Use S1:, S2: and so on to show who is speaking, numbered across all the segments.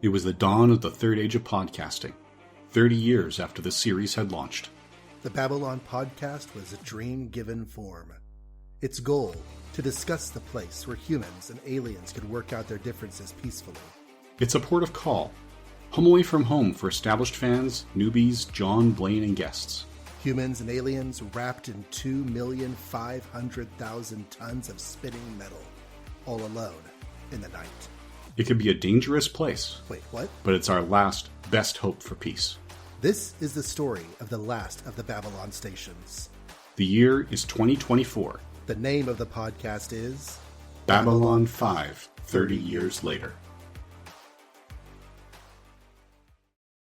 S1: It was the dawn of the third age of podcasting, 30 years after the series had launched.
S2: The Babylon Podcast was a dream given form. Its goal, to discuss the place where humans and aliens could work out their differences peacefully.
S1: It's a port of call, home away from home for established fans, newbies, John, Blaine, and guests.
S2: Humans and aliens wrapped in 2,500,000 tons of spinning metal, all alone in the night.
S1: It could be a dangerous place.
S2: Wait, what?
S1: But it's our last, best hope for peace.
S2: This is the story of the last of the Babylon stations.
S1: The year is 2024.
S2: The name of the podcast is
S1: Babylon 5, 30 years later.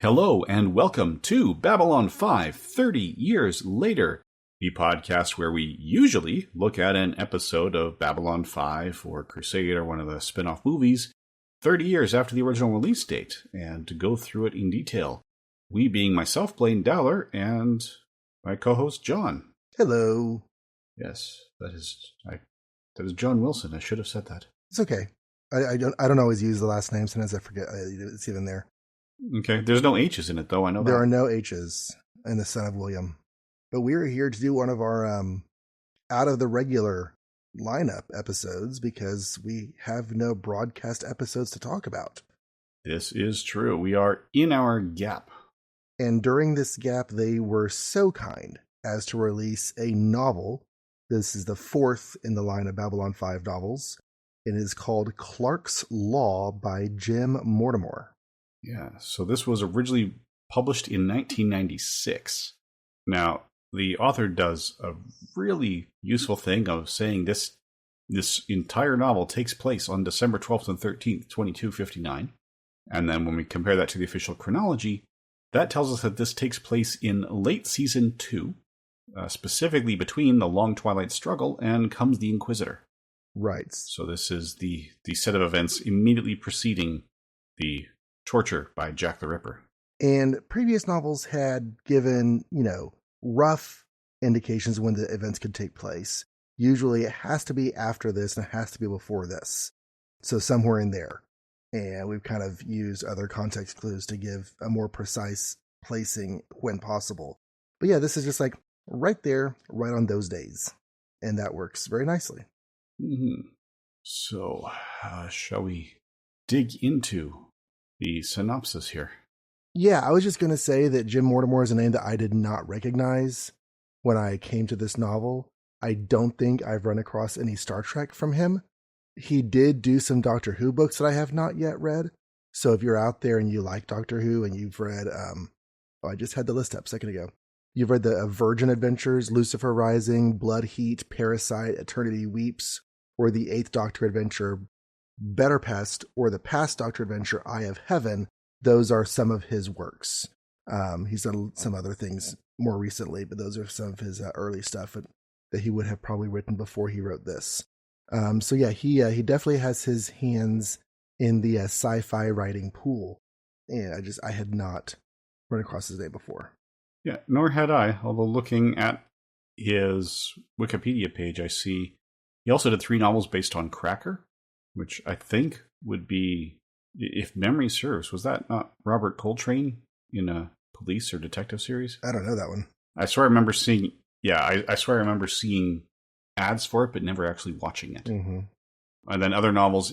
S1: Hello and welcome to Babylon 5, 30 years later, the podcast where we usually look at an episode of Babylon 5 or Crusade or one of the spin-off movies 30 years after the original release date, and to go through it in detail. We being myself, Blaine Dowler, and my co-host, John.
S2: Hello.
S1: Yes, that is John Wilson. I should have said that.
S2: It's okay. I don't always use the last name. Sometimes I forget it's even there.
S1: Okay, there's no H's in it, though. I know
S2: there
S1: that.
S2: Are no H's in the Son of William. But we're here to do one of our out of the regular lineup episodes because we have no broadcast episodes to talk about.
S1: This is true. We are in our gap.
S2: And during this gap, they were so kind as to release a novel. This is the fourth in the line of Babylon 5 novels. It is called Clark's Law by Jim Mortimore.
S1: Yeah, so this was originally published in 1996. Now, the author does a really useful thing of saying this entire novel takes place on December 12th and 13th, 2259. And then when we compare that to the official chronology, that tells us that this takes place in late season 2, specifically between the Long Twilight Struggle and Comes the Inquisitor.
S2: Right.
S1: So this is the set of events immediately preceding the torture by Jack the Ripper.
S2: And previous novels had given, rough indications when the events could take place. Usually it has to be after this and it has to be before this. So somewhere in there. And we've kind of used other context clues to give a more precise placing when possible. But yeah, this is just like right there, right on those days. And that works very nicely.
S1: Mm-hmm. So, shall we dig into the synopsis here?
S2: Yeah, I was just going to say that Jim Mortimore is a name that I did not recognize when I came to this novel. I don't think I've run across any Star Trek from him. He did do some Doctor Who books that I have not yet read. So if you're out there and you like Doctor Who and you've read, I just had the list up a second ago. You've read the Virgin Adventures, Lucifer Rising, Blood Heat, Parasite, Eternity Weeps, or the Eighth Doctor adventure, Better Pest, or the Past Doctor adventure, Eye of Heaven, those are some of his works. He's done some other things more recently, but those are some of his early stuff that he would have probably written before he wrote this. So yeah, he definitely has his hands in the sci-fi writing pool, and I had not run across his name before.
S1: Yeah, nor had I. Although looking at his Wikipedia page, I see he also did 3 novels based on Cracker, which I think would be, if memory serves, was that not Robert Coltrane in a police or detective series?
S2: I don't know that one.
S1: I swear I remember seeing. Yeah, I swear I remember seeing ads for it, but never actually watching it.
S2: Mm-hmm.
S1: And then other novels.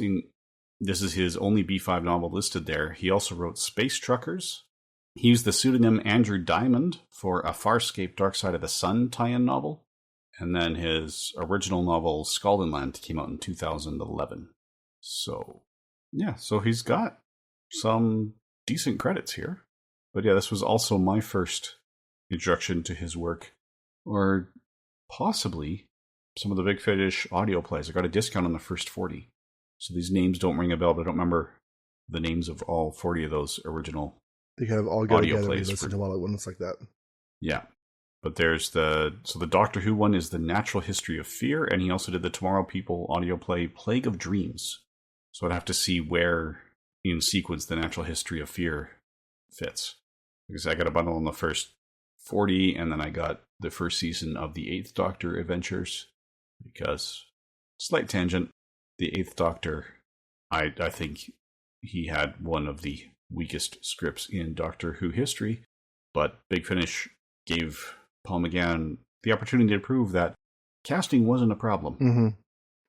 S1: This is his only B5 novel listed there. He also wrote Space Truckers. He used the pseudonym Andrew Diamond for a Farscape Dark Side of the Sun tie-in novel. And then his original novel, Scaldenland, came out in 2011. So, yeah, so he's got some decent credits here. But yeah, this was also my first introduction to his work. Or possibly some of the Big Finish audio plays. I got a discount on the first 40. So these names don't ring a bell, but I don't remember the names of all 40 of those original
S2: they kind of all go
S1: audio
S2: together
S1: plays.
S2: When you listen to all at once like that.
S1: Yeah. But there's the Doctor Who one is The Natural History of Fear, and he also did the Tomorrow People audio play Plague of Dreams. So I'd have to see where in sequence The Natural History of Fear fits. Because I got a bundle on the first 40, and then I got the first season of the Eighth Doctor Adventures. Because, slight tangent, the Eighth Doctor, I think he had one of the weakest scripts in Doctor Who history, but Big Finish gave Paul McGann the opportunity to prove that casting wasn't a problem.
S2: Mm-hmm.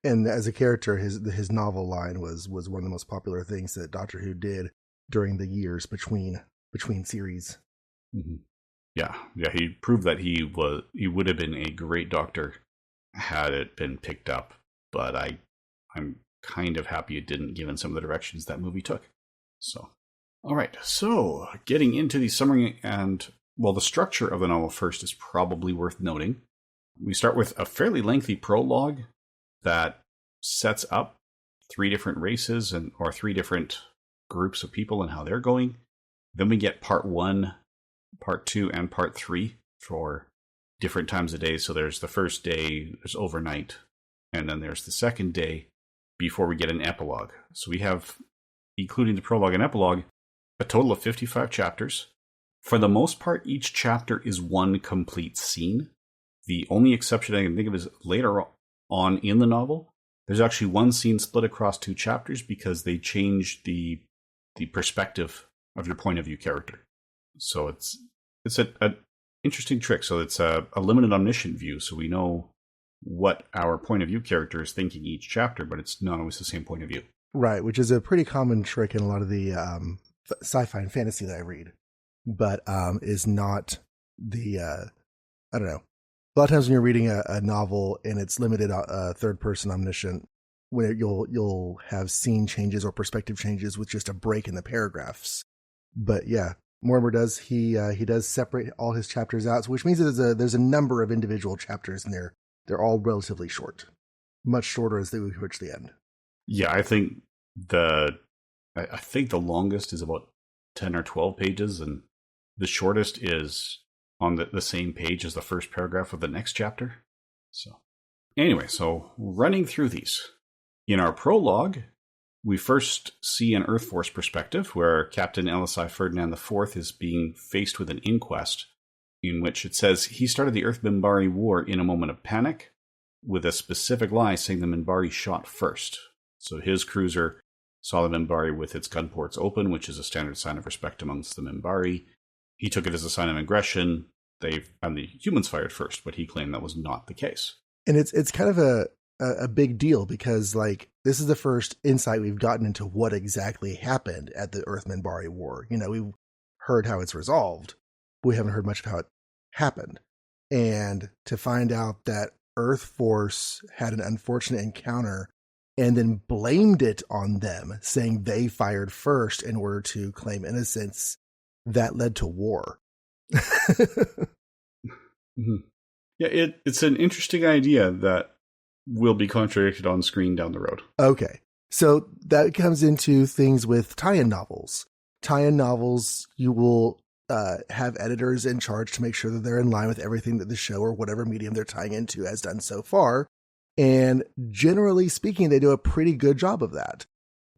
S2: And as a character, his novel line was one of the most popular things that Doctor Who did during the years between series.
S1: Mm-hmm. Yeah, he proved that he would have been a great Doctor had it been picked up, but I'm kind of happy it didn't, given some of the directions that movie took. So, all right, so getting into the summary and, well, the structure of the novel first is probably worth noting. We start with a fairly lengthy prologue that sets up 3 different races or 3 different groups of people and how they're going. Then we get part 1, part 2, and part 3 for different times of day. So there's the first day, there's overnight, and then there's the second day before we get an epilogue. So we have, including the prologue and epilogue, a total of 55 chapters. For the most part, each chapter is one complete scene. The only exception I can think of is later on in the novel, there's actually one scene split across 2 chapters because they changed the perspective of your point of view character. So it's an interesting trick. So it's a limited omniscient view, so we know what our point of view character is thinking each chapter, but it's not always the same point of view.
S2: Right, which is a pretty common trick in a lot of the sci-fi and fantasy that I read, but is not the, I don't know. A lot of times when you're reading a novel and it's limited third-person omniscient, where you'll have scene changes or perspective changes with just a break in the paragraphs. But yeah, Mortimer does he does separate all his chapters out, which means that there's a number of individual chapters in there. They're all relatively short, much shorter as they reach the end.
S1: Yeah, I think the longest is about 10 or 12 pages, and the shortest is on the same page as the first paragraph of the next chapter. So anyway, so running through these. In our prologue, we first see an Earth Force perspective where Captain LSI Ferdinand IV is being faced with an inquest in which it says he started the Earth-Minbari War in a moment of panic with a specific lie saying the Minbari shot first. So his cruiser saw the Minbari with its gun ports open, which is a standard sign of respect amongst the Minbari. He took it as a sign of aggression. And the humans fired first, but he claimed that was not the case.
S2: And it's kind of a big deal because, like, this is the first insight we've gotten into what exactly happened at the Earth-Minbari War. You know, we've heard how it's resolved, but we haven't heard much of how it happened. And to find out that Earth Force had an unfortunate encounter and then blamed it on them, saying they fired first in order to claim innocence, that led to war.
S1: Mm-hmm. Yeah, it's an interesting idea that will be contradicted on screen down the road.
S2: Okay, so that comes into things with tie-in novels. Tie-in novels, you will have editors in charge to make sure that they're in line with everything that the show or whatever medium they're tying into has done so far. And generally speaking, they do a pretty good job of that.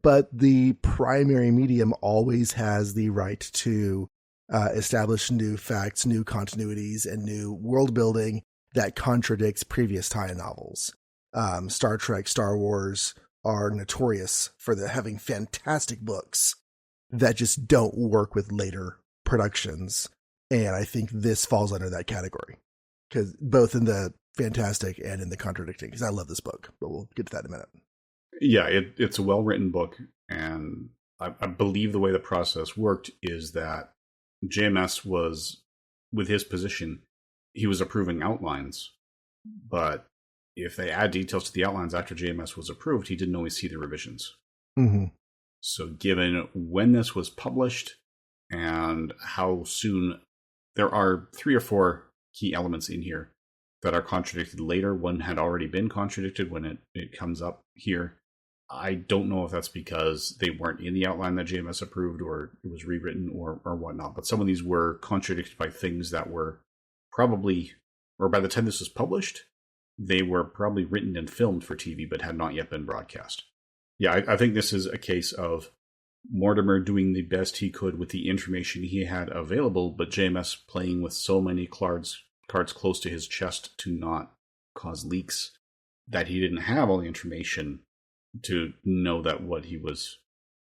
S2: But the primary medium always has the right to establish new facts, new continuities, and new world building that contradicts previous tie-in novels. Star Trek, Star Wars are notorious for having fantastic books that just don't work with later productions. And I think this falls under that category, because both in the fantastic and in the contradicting, because I love this book, but we'll get to that in a minute.
S1: Yeah, it's a well-written book, and I believe the way the process worked is that JMS was, with his position, he was approving outlines, but if they add details to the outlines after JMS was approved, he didn't always see the revisions.
S2: Mm-hmm.
S1: So given when this was published and how soon, there are 3 or 4 key elements in here that are contradicted later. One had already been contradicted when it comes up here. I don't know if that's because they weren't in the outline that JMS approved or it was rewritten or whatnot, but some of these were contradicted by things that were probably, or by the time this was published, they were probably written and filmed for TV but had not yet been broadcast. Yeah, I think this is a case of Mortimer doing the best he could with the information he had available, but JMS playing with so many cards close to his chest to not cause leaks that he didn't have all the information to know that what he was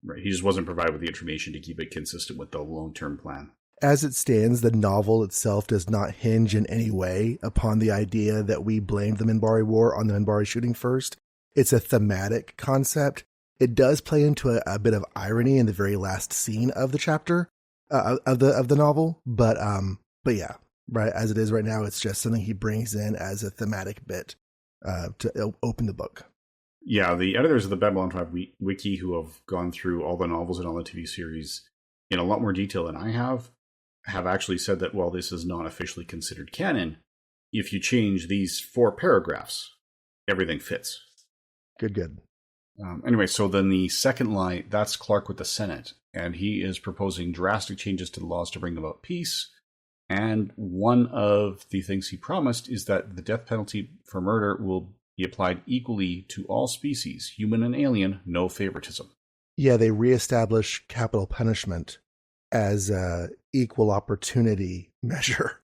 S1: Right. He just wasn't provided with the information to keep it consistent with the long-term plan.
S2: As it stands, the novel itself does not hinge in any way upon the idea that we blamed the Minbari War on the Minbari shooting first. It's a thematic concept. It does play into a bit of irony in the very last scene of the chapter of the novel, but yeah, right as it is right now, it's just something he brings in as a thematic bit to open the book.
S1: Yeah, the editors of the Babylon 5 wiki, who have gone through all the novels and all the TV series in a lot more detail than I have actually said that while this is not officially considered canon, if you change these 4 paragraphs, everything fits.
S2: Good.
S1: Anyway, so then the second lie, that's Clark with the Senate, and he is proposing drastic changes to the laws to bring about peace. And one of the things he promised is that the death penalty for murder will be applied equally to all species, human and alien, no favoritism.
S2: Yeah, they reestablish capital punishment as a equal opportunity measure.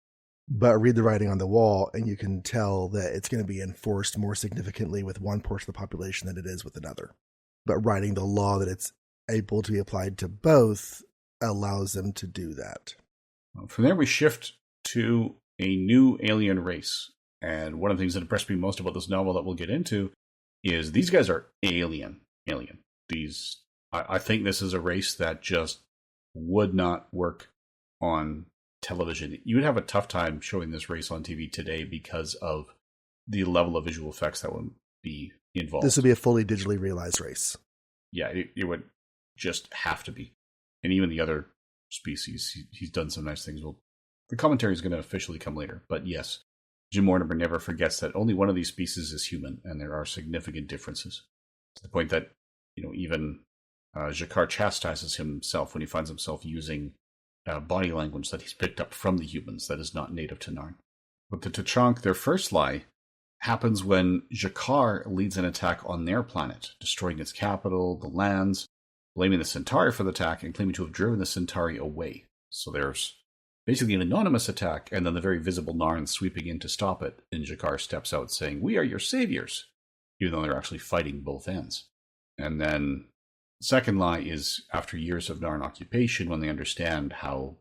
S2: But read the writing on the wall, and you can tell that it's going to be enforced more significantly with one portion of the population than it is with another. But writing the law that it's able to be applied to both allows them to do that.
S1: From there, we shift to a new alien race. And one of the things that impressed me most about this novel that we'll get into is these guys are alien. I think this is a race that just would not work on television. You would have a tough time showing this race on TV today because of the level of visual effects that would be involved.
S2: This would be a fully digitally realized race.
S1: Yeah, it would just have to be. And even the other species, he's done some nice things. Well, the commentary is going to officially come later, but yes, Jim Mortimer never forgets that only one of these species is human, and there are significant differences. To the point that, even G'Kar chastises himself when he finds himself using body language that he's picked up from the humans that is not native to Narn. But the Tuchank, their first lie, happens when G'Kar leads an attack on their planet, destroying its capital, the lands, blaming the Centauri for the attack, and claiming to have driven the Centauri away. So there's basically an anonymous attack, and then the very visible Narn sweeping in to stop it, and G'Kar steps out saying, "We are your saviors," even though they're actually fighting both ends. And then the second lie is after years of Narn occupation, when they understand how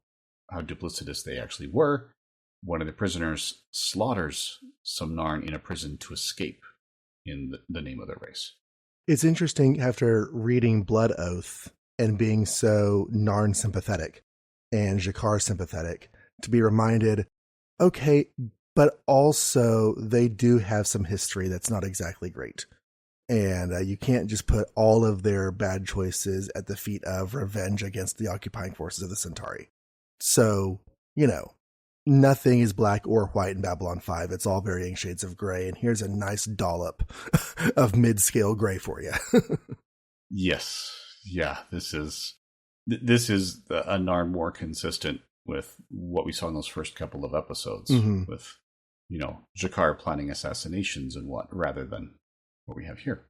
S1: duplicitous they actually were, one of the prisoners slaughters some Narn in a prison to escape in the name of their race.
S2: It's interesting after reading Blood Oath and being so Narn sympathetic and G'Kar sympathetic to be reminded, okay, but also they do have some history that's not exactly great. And you can't just put all of their bad choices at the feet of revenge against the occupying forces of the Centauri. So, nothing is black or white in Babylon 5. It's all varying shades of gray. And here's a nice dollop of mid-scale gray for you.
S1: Yes. Yeah, this is a Narn more consistent with what we saw in those first couple of episodes with, G'Kar planning assassinations and what, rather than what we have here.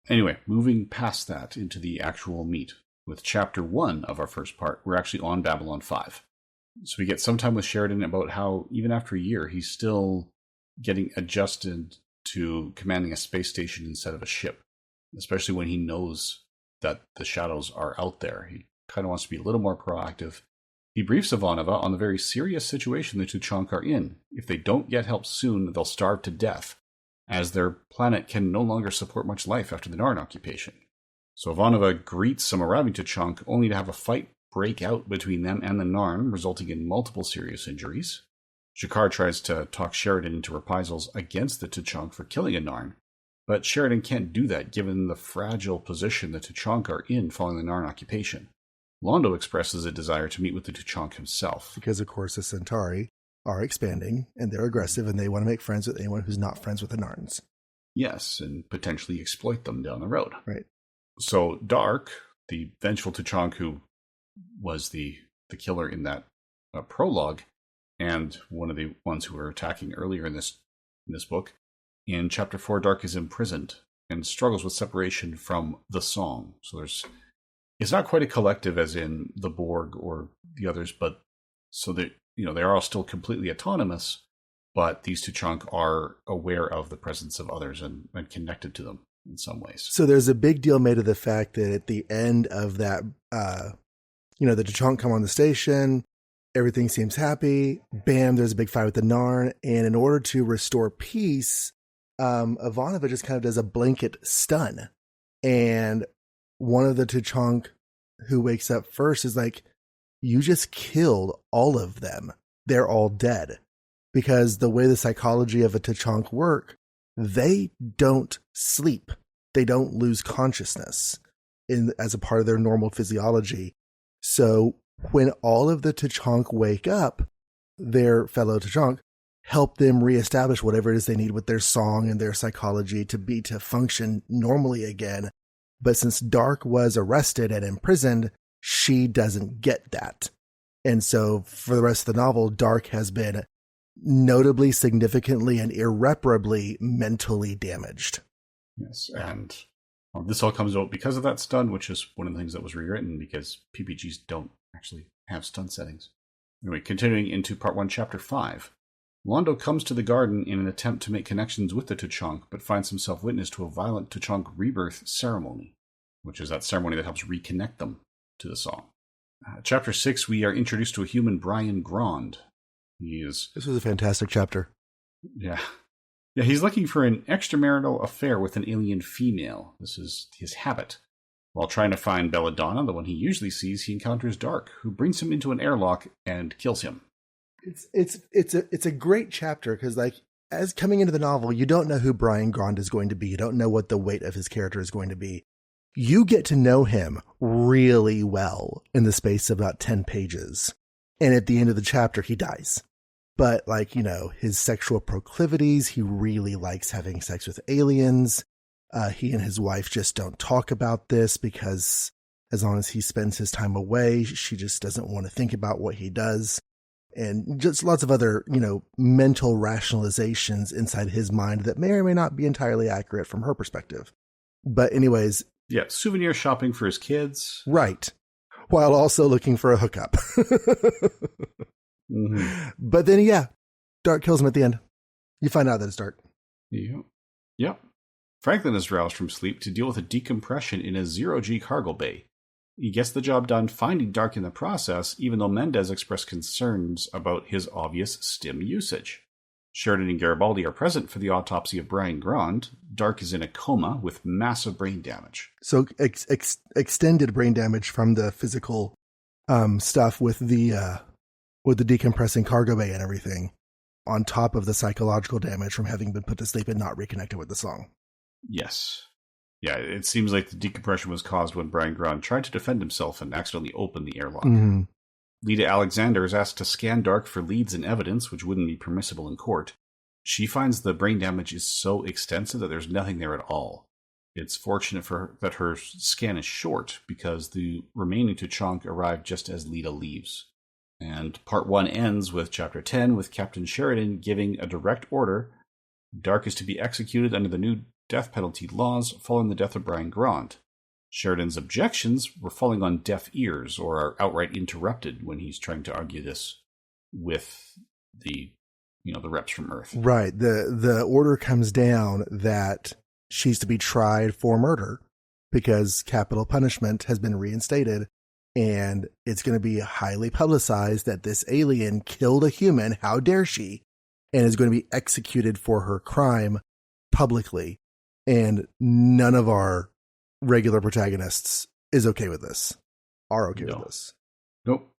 S1: Anyway, moving past that into the actual meat. With chapter 1 of our first part, we're actually on Babylon 5. So we get some time with Sheridan about how, even after a year, he's still getting adjusted to commanding a space station instead of a ship. Especially when he knows that the shadows are out there. He kind of wants to be a little more proactive. He briefs Ivanova on the very serious situation the Tuchank are in. If they don't get help soon, they'll starve to death, as their planet can no longer support much life after the Narn occupation. So Ivanova greets some arriving Tuchank, only to have a fight break out between them and the Narn, resulting in multiple serious injuries. G'Kar tries to talk Sheridan into reprisals against the Tuchank for killing a Narn, but Sheridan can't do that given the fragile position the Tuchank are in following the Narn occupation. Londo expresses a desire to meet with the Tuchank himself.
S2: Because, of course, the Centauri are expanding, and they're aggressive, and they want to make friends with anyone who's not friends with the Narns.
S1: Yes, and potentially exploit them down the road.
S2: Right.
S1: So Dark, the vengeful Tuchank who was the killer in that prologue, and one of the ones who were attacking earlier in this book, in chapter 4, Dark is imprisoned and struggles with separation from the Song. So it's not quite a collective as in the Borg or the others, but so that they are all still completely autonomous, but these Tuchank are aware of the presence of others and connected to them. in some ways.
S2: So there's a big deal made of the fact that at the end of that, the T'Chonk come on the station, everything seems happy. Bam, there's a big fight with the Narn. And in order to restore peace, Ivanova just kind of does a blanket stun. And one of the T'Chonk who wakes up first is like, you just killed all of them. They're all dead. Because the way the psychology of a T'Chonk work, they don't sleep. They don't lose consciousness as a part of their normal physiology. So when all of the T'Chonk wake up, their fellow T'Chonk help them reestablish whatever it is they need with their song and their psychology to function normally again. But since Dark was arrested and imprisoned, she doesn't get that. And so for the rest of the novel, Dark has been notably, significantly, and irreparably mentally damaged.
S1: Yes, and this all comes out because of that stun, which is one of the things that was rewritten because PPGs don't actually have stun settings. Anyway, continuing into Part 1, Chapter 5. Londo comes to the garden in an attempt to make connections with the T'Chonk, but finds himself witness to a violent T'Chonk rebirth ceremony, which is that ceremony that helps reconnect them to the song. Chapter 6, we are introduced to a human, Brian Grand. This
S2: was a fantastic chapter.
S1: Yeah, he's looking for an extramarital affair with an alien female. This is his habit. While trying to find Belladonna, the one he usually sees, he encounters Dark, who brings him into an airlock and kills him.
S2: It's a great chapter because, like, as coming into the novel, you don't know who Brian Grand is going to be. You don't know what the weight of his character is going to be. You get to know him really well in the space of about 10 pages. And at the end of the chapter, he dies. But, like, his sexual proclivities, he really likes having sex with aliens. He and his wife just don't talk about this because as long as he spends his time away, she just doesn't want to think about what he does. And just lots of other, mental rationalizations inside his mind that may or may not be entirely accurate from her perspective. But anyways.
S1: Yeah, souvenir shopping for his kids.
S2: Right. While also looking for a hookup.
S1: Mm-hmm.
S2: But then, Dark kills him at the end. You find out that it's Dark.
S1: Yep. Franklin is roused from sleep to deal with a decompression in a zero-G cargo bay. He gets the job done finding Dark in the process, even though Mendez expressed concerns about his obvious stim usage. Sheridan and Garibaldi are present for the autopsy of Brian Grand. Dark is in a coma with massive brain damage.
S2: So extended brain damage from the physical stuff with the decompressing cargo bay and everything, on top of the psychological damage from having been put to sleep and not reconnected with the song.
S1: Yes. Yeah, it seems like the decompression was caused when Brian Grand tried to defend himself and accidentally opened the airlock.
S2: Mm-hmm.
S1: Lita Alexander is asked to scan Dark for leads and evidence, which wouldn't be permissible in court. She finds the brain damage is so extensive that there's nothing there at all. It's fortunate for her that her scan is short, because the remaining T'Chonk arrive just as Lita leaves. And Part 1 ends with Chapter 10, with Captain Sheridan giving a direct order. Dark is to be executed under the new death penalty laws following the death of Brian Grand. Sheridan's objections were falling on deaf ears, or are outright interrupted when he's trying to argue this with the reps from Earth.
S2: Right. The order comes down that she's to be tried for murder because capital punishment has been reinstated, and it's going to be highly publicized that this alien killed a human, how dare she, and is going to be executed for her crime publicly. And none of our regular protagonists is okay with this, are okay with this.
S1: Nope.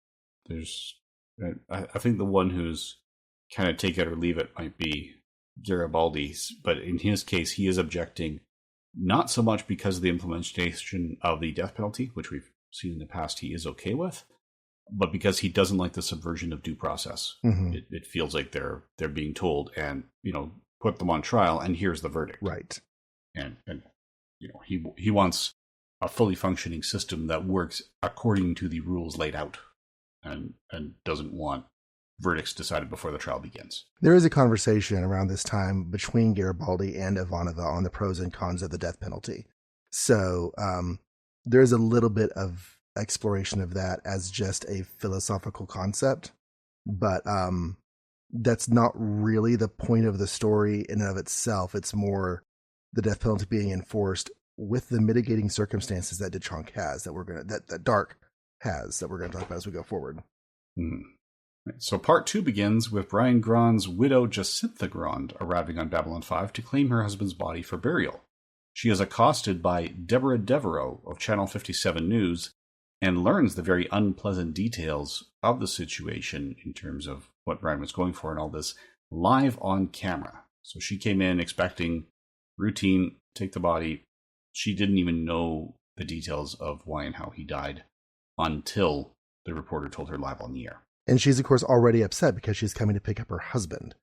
S1: I think the one who's kind of take it or leave it might be Garibaldi, but in his case, he is objecting not so much because of the implementation of the death penalty, which we've seen in the past he is okay with, but because he doesn't like the subversion of due process.
S2: Mm-hmm.
S1: It feels like they're being told, and put them on trial, and here's the verdict.
S2: Right.
S1: And he wants a fully functioning system that works according to the rules laid out, and doesn't want verdicts decided before the trial begins.
S2: There is a conversation around this time between Garibaldi and Ivanova on the pros and cons of the death penalty. So there's a little bit of exploration of that as just a philosophical concept, but that's not really the point of the story in and of itself. It's more the death penalty being enforced with the mitigating circumstances that T'Chonk has, that Dark has, that we're going to talk about as we go forward.
S1: So part 2 begins with Brian Grond's widow Jacintha Grond arriving on Babylon 5 to claim her husband's body for burial. She is accosted by Deborah Devereaux of Channel 57 News and learns the very unpleasant details of the situation in terms of what Brian was going for and all this live on camera. So she came in expecting routine, take the body. She didn't even know the details of why and how he died until the reporter told her live on the air.
S2: And she's, of course, already upset because she's coming to pick up her husband.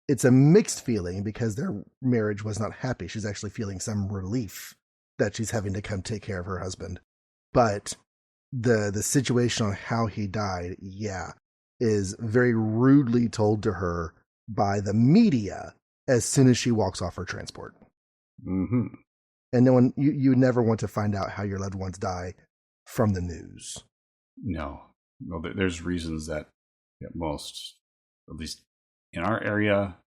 S2: It's a mixed feeling because their marriage was not happy. She's actually feeling some relief that she's having to come take care of her husband. But the situation on how he died, is very rudely told to her by the media as soon as she walks off her transport.
S1: Mm-hmm.
S2: And no one, you never want to find out how your loved ones die from the news.
S1: No, there's reasons that most, at least in our area,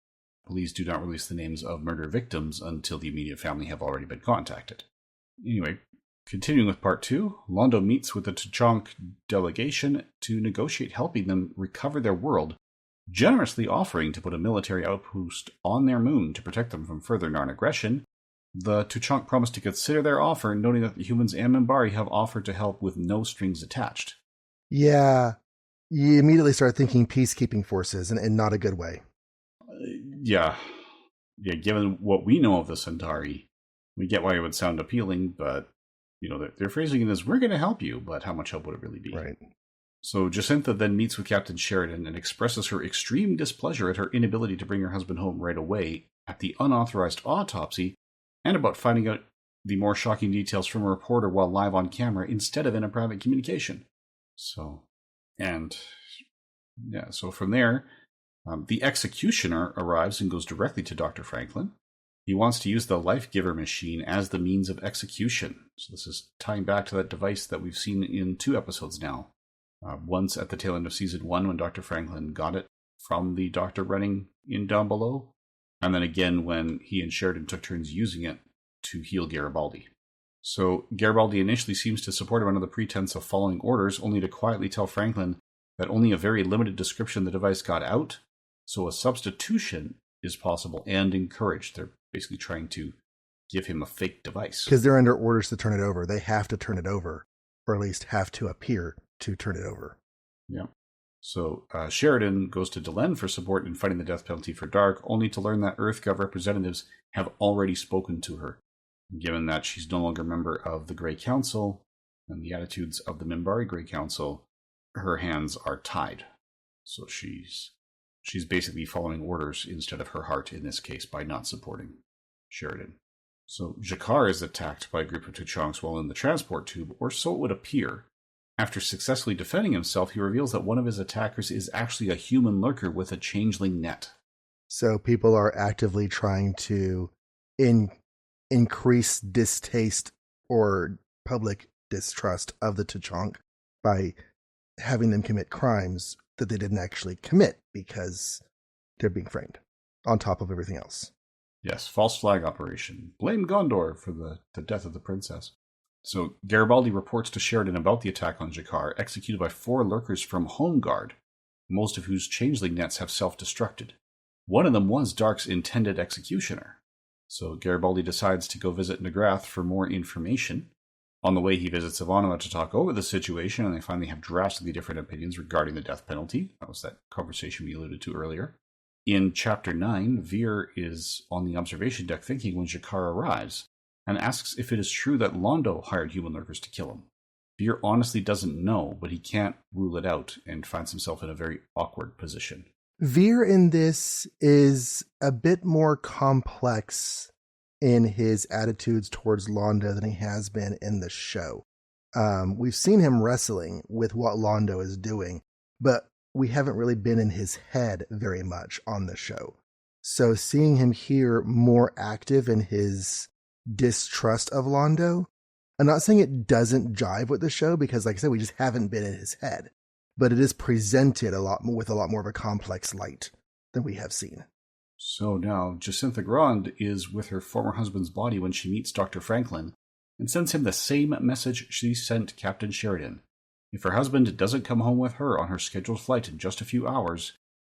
S1: police do not release the names of murder victims until the immediate family have already been contacted. Anyway, continuing with part 2, Londo meets with the T'Chonk delegation to negotiate helping them recover their world, generously offering to put a military outpost on their moon to protect them from further Narn aggression. The T'Chonk promise to consider their offer, noting that the humans and Minbari have offered to help with no strings attached.
S2: Yeah, you immediately start thinking peacekeeping forces, and not a good way.
S1: Yeah, given what we know of the Centauri, we get why it would sound appealing, but, they're phrasing it as, we're going to help you, but how much help would it really be?
S2: Right.
S1: So Jacintha then meets with Captain Sheridan and expresses her extreme displeasure at her inability to bring her husband home right away at the unauthorized autopsy, and about finding out the more shocking details from a reporter while live on camera instead of in a private communication. So from there, the executioner arrives and goes directly to Dr. Franklin. He wants to use the Life Giver machine as the means of execution. So this is tying back to that device that we've seen in 2 episodes now. Once at the tail end of season 1 when Dr. Franklin got it from the doctor running in down below, and then again when he and Sheridan took turns using it to heal Garibaldi. So Garibaldi initially seems to support him under the pretense of following orders, only to quietly tell Franklin that only a very limited description of the device got out, so a substitution is possible and encouraged. They're basically trying to give him a fake device.
S2: Because they're under orders to turn it over. They have to turn it over, or at least have to appear to turn it over.
S1: Yeah. So Sheridan goes to Delenn for support in fighting the death penalty for Dark, only to learn that EarthGov representatives have already spoken to her. Given that she's no longer a member of the Grey Council and the attitudes of the Minbari Grey Council, her hands are tied. So she's basically following orders instead of her heart in this case by not supporting Sheridan. So G'Kar is attacked by a group of T'Chonks while in the transport tube, or so it would appear. After successfully defending himself, he reveals that one of his attackers is actually a human lurker with a changeling net.
S2: So people are actively trying to increase distaste or public distrust of the T'Chonk by having them commit crimes that they didn't actually commit because they're being framed on top of everything else.
S1: Yes, false flag operation. Blame Gondor for the death of the princess. So Garibaldi reports to Sheridan about the attack on G'Kar, executed by 4 lurkers from Home Guard, most of whose changeling nets have self-destructed. One of them was Dark's intended executioner. So Garibaldi decides to go visit Nagrath for more information. On the way, he visits Ivanova to talk over the situation, and they finally have drastically different opinions regarding the death penalty. That was that conversation we alluded to earlier. In Chapter 9, Veer is on the observation deck thinking when G'Kar arrives, and asks if it is true that Londo hired human lurkers to kill him. Veer honestly doesn't know, but he can't rule it out, and finds himself in a very awkward position.
S2: Veer in this is a bit more complex in his attitudes towards Londo than he has been in the show. We've seen him wrestling with what Londo is doing, but we haven't really been in his head very much on the show. So seeing him here more active in his distrust of Londo, I'm not saying it doesn't jive with the show because, like I said, we just haven't been in his head, but it is presented with a lot more of a complex light than we have seen.
S1: So now Jacintha Grand is with her former husband's body when she meets Dr. Franklin and sends him the same message she sent Captain Sheridan. If her husband doesn't come home with her on her scheduled flight in just a few hours,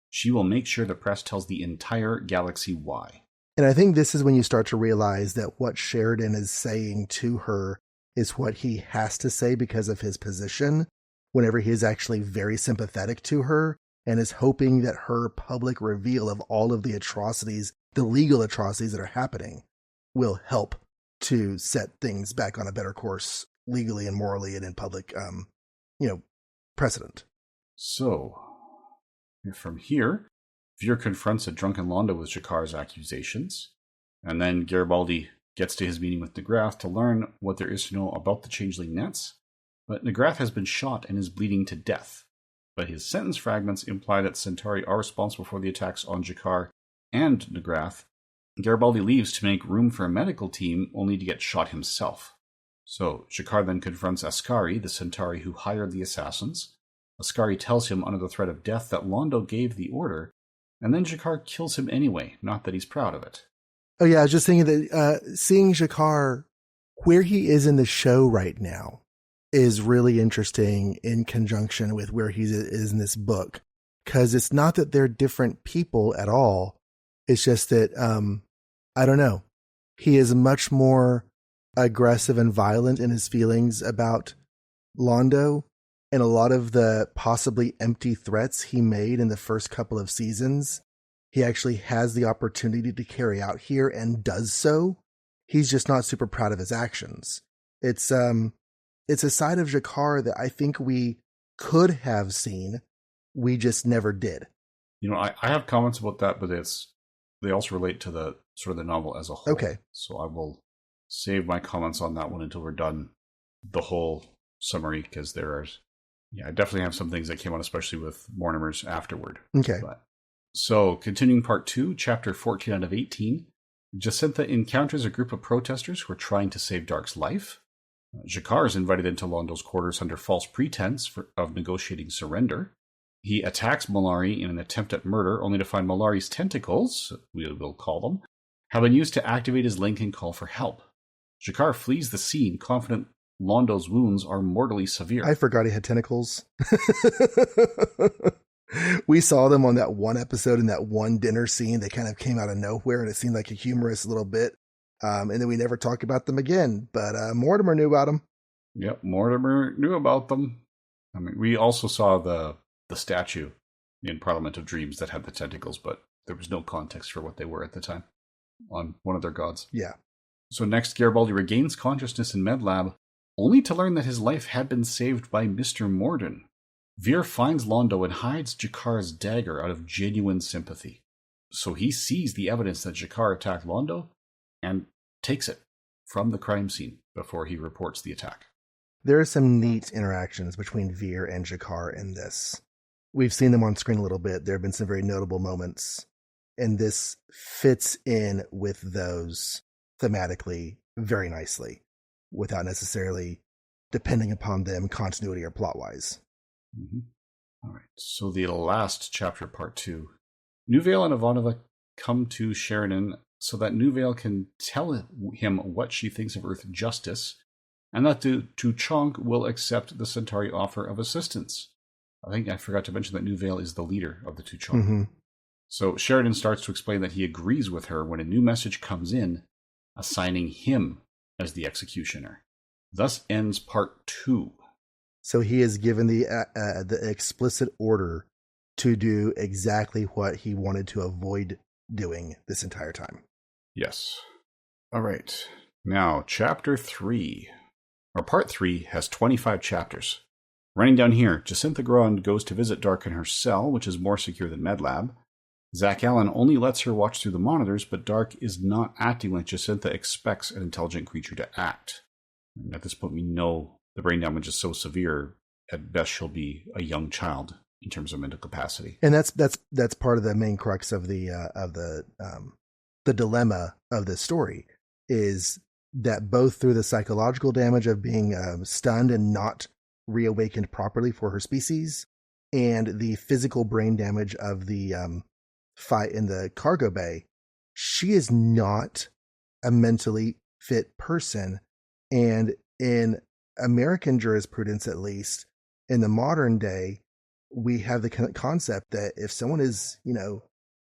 S1: she will make sure the press tells the entire galaxy why.
S2: And I think this is when you start to realize that what Sheridan is saying to her is what he has to say because of his position, whenever he is actually very sympathetic to her and is hoping that her public reveal of all of the atrocities, the legal atrocities that are happening, will help to set things back on a better course legally and morally and in public, precedent.
S1: So, from here, Veer confronts a drunken Londo with Jakar's accusations, and then Garibaldi gets to his meeting with Nagrath to learn what there is to know about the changeling nets, but Nagrath has been shot and is bleeding to death. But his sentence fragments imply that Centauri are responsible for the attacks on Jakar and Nagrath. Garibaldi leaves to make room for a medical team, only to get shot himself. So, Jakar then confronts Askari, the Centauri who hired the assassins. Askari tells him under the threat of death that Londo gave the order, and then Jakar kills him anyway, not that he's proud of it.
S2: Oh yeah, I was just thinking that seeing Jakar where he is in the show right now is really interesting in conjunction with where he is in this book. Because it's not that they're different people at all. It's just that, I don't know. He is much more aggressive and violent in his feelings about Londo. And a lot of the possibly empty threats he made in the first couple of seasons, he actually has the opportunity to carry out here and does so. He's just not super proud of his actions. It's a side of Jakar that I think we could have seen. We just never did.
S1: I have comments about that, but they also relate to the sort of the novel as a whole.
S2: Okay.
S1: So I will save my comments on that one until we're done the whole summary, because I definitely have some things that came on, especially with Mortimer's afterward.
S2: Okay.
S1: So, continuing part 2, chapter 14 out of 18, Jacintha encounters a group of protesters who are trying to save Dark's life. Jakar is invited into Londo's quarters under false pretense of negotiating surrender. He attacks Mollari in an attempt at murder, only to find Mollari's tentacles, we will call them, have been used to activate his link and call for help. Jakar flees the scene, confident Londo's wounds are mortally severe.
S2: I forgot he had tentacles. We saw them on that one episode in that one dinner scene. They kind of came out of nowhere, and it seemed like a humorous little bit. And then we never talked about them again. But Mortimer knew about them.
S1: Yep, Mortimer knew about them. I mean, we also saw the statue in Parliament of Dreams that had the tentacles, but there was no context for what they were at the time on one of their gods.
S2: Yeah.
S1: So next, Garibaldi regains consciousness in MedLab, only to learn that his life had been saved by Mr. Morden. Veer finds Londo and hides Jakar's dagger out of genuine sympathy. So he sees the evidence that Jakar attacked Londo and takes it from the crime scene before he reports the attack.
S2: There are some neat interactions between Veer and Jakar in this. We've seen them on screen a little bit. There have been some very notable moments, and this fits in with those thematically very nicely, without necessarily depending upon them continuity or plot-wise.
S1: Mm-hmm. All right, so the last chapter, part 2. Nuvale and Ivanova come to Sheridan so that Nuvale can tell him what she thinks of Earth justice, and that Tuchank will accept the Centauri offer of assistance. I think I forgot to mention that Nuvale is the leader of the Tuchank.
S2: Mm-hmm.
S1: So Sheridan starts to explain that he agrees with her when a new message comes in, assigning him as the executioner. Thus ends part 2.
S2: So he is given the explicit order to do exactly what he wanted to avoid doing this entire time.
S1: Yes. All right. Now, chapter 3. Or part 3 has 25 chapters. Running down here, Jacintha Grand goes to visit Dark in her cell, which is more secure than MedLab. Zach Allen only lets her watch through the monitors, but Dark is not acting like Jacintha expects an intelligent creature to act. And at this point, we know the brain damage is so severe, at best she'll be a young child in terms of mental capacity.
S2: And that's part of the main crux of the dilemma of this story, is that both through the psychological damage of being stunned and not reawakened properly for her species, and the physical brain damage of the fight in the cargo bay, she is not a mentally fit person. And in American jurisprudence, at least in the modern day, we have the concept that if someone is,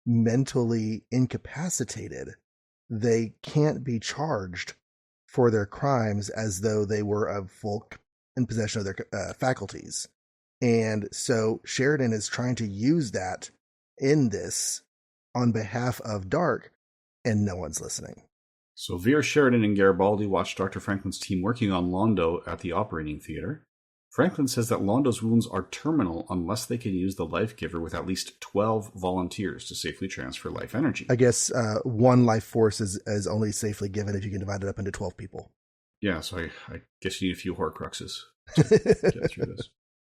S2: mentally incapacitated, they can't be charged for their crimes as though they were in possession of their faculties. And so Sheridan is trying to use that in this on behalf of Dark, and no one's listening.
S1: So Veer, Sheridan, and Garibaldi watch Dr. Franklin's team working on Londo at the operating theater. Franklin says that Londo's wounds are terminal unless they can use the life giver with at least 12 volunteers to safely transfer life energy.
S2: I guess one life force is only safely given if you can divide it up into 12 people.
S1: Yeah, so I guess you need a few Horcruxes to get through this.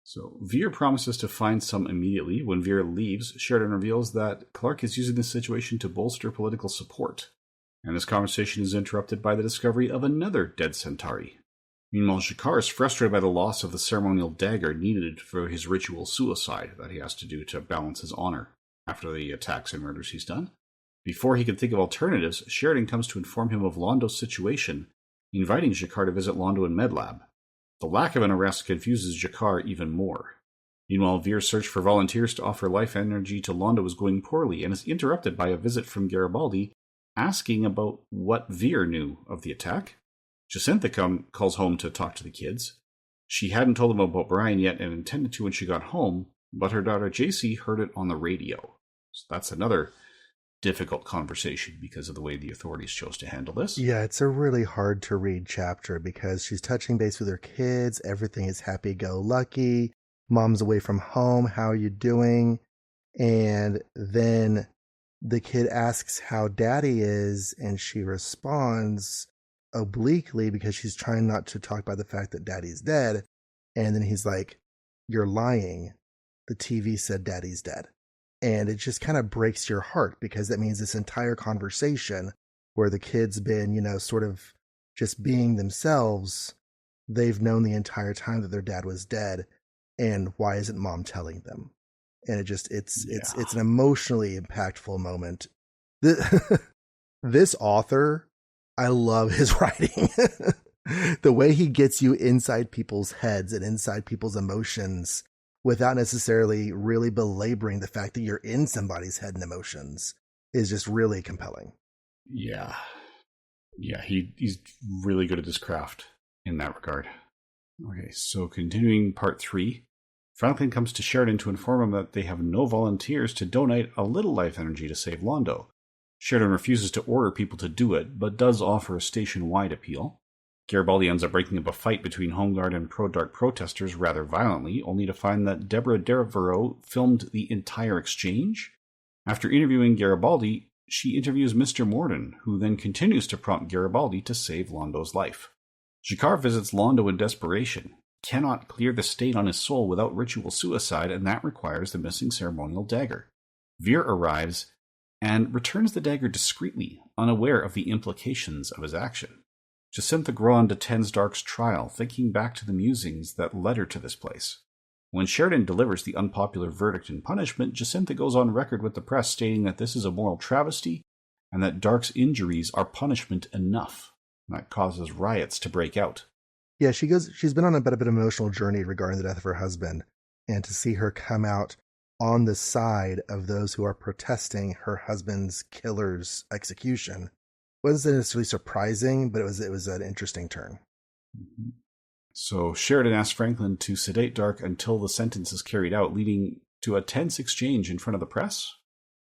S1: So Veer promises to find some immediately. When Veer leaves, Sheridan reveals that Clark is using this situation to bolster political support. And this conversation is interrupted by the discovery of another dead Centauri. Meanwhile, G'Kar is frustrated by the loss of the ceremonial dagger needed for his ritual suicide that he has to do to balance his honor after the attacks and murders he's done. Before he can think of alternatives, Sheridan comes to inform him of Londo's situation, inviting G'Kar to visit Londo in Medlab. The lack of an arrest confuses G'Kar even more. Meanwhile, Veer's search for volunteers to offer life energy to Londo is going poorly and is interrupted by a visit from Garibaldi asking about what Veer knew of the attack. Jacintha calls home to talk to the kids. She hadn't told them about Brian yet and intended to when she got home, but her daughter JC heard it on the radio. So that's another difficult conversation because of the way the authorities chose to handle this.
S2: Yeah, it's a really hard to read chapter because she's touching base with her kids. Everything is happy-go-lucky. Mom's away from home. How are you doing? And then the kid asks how daddy is, and she responds obliquely because she's trying not to talk about the fact that daddy's dead. And then he's like, "You're lying. The TV said daddy's dead." And it just kind of breaks your heart because that means this entire conversation where the kid's been, sort of just being themselves, they've known the entire time that their dad was dead. And why isn't mom telling them? And it's an emotionally impactful moment. This author, I love his writing. The way he gets you inside people's heads and inside people's emotions without necessarily really belaboring the fact that you're in somebody's head and emotions is just really compelling.
S1: Yeah. Yeah, he's really good at his craft in that regard. Okay, so continuing part 3. Franklin comes to Sheridan to inform him that they have no volunteers to donate a little life energy to save Londo. Sheridan refuses to order people to do it, but does offer a station-wide appeal. Garibaldi ends up breaking up a fight between Home Guard and pro-Dark protesters rather violently, only to find that Deborah Devereaux filmed the entire exchange. After interviewing Garibaldi, she interviews Mr. Morden, who then continues to prompt Garibaldi to save Londo's life. G'Kar visits Londo in desperation, cannot clear the stain on his soul without ritual suicide, and that requires the missing ceremonial dagger. Veer arrives and returns the dagger discreetly, unaware of the implications of his action. Jacintha Grand attends Dark's trial, thinking back to the musings that led her to this place. When Sheridan delivers the unpopular verdict and punishment, Jacintha goes on record with the press stating that this is a moral travesty and that Dark's injuries are punishment enough. And that causes riots to break out.
S2: Yeah, she's been on a bit of an emotional journey regarding the death of her husband, and to see her come out on the side of those who are protesting her husband's killer's execution wasn't necessarily surprising, but it was an interesting turn.
S1: Mm-hmm. So Sheridan asks Franklin to sedate Dark until the sentence is carried out, leading to a tense exchange in front of the press.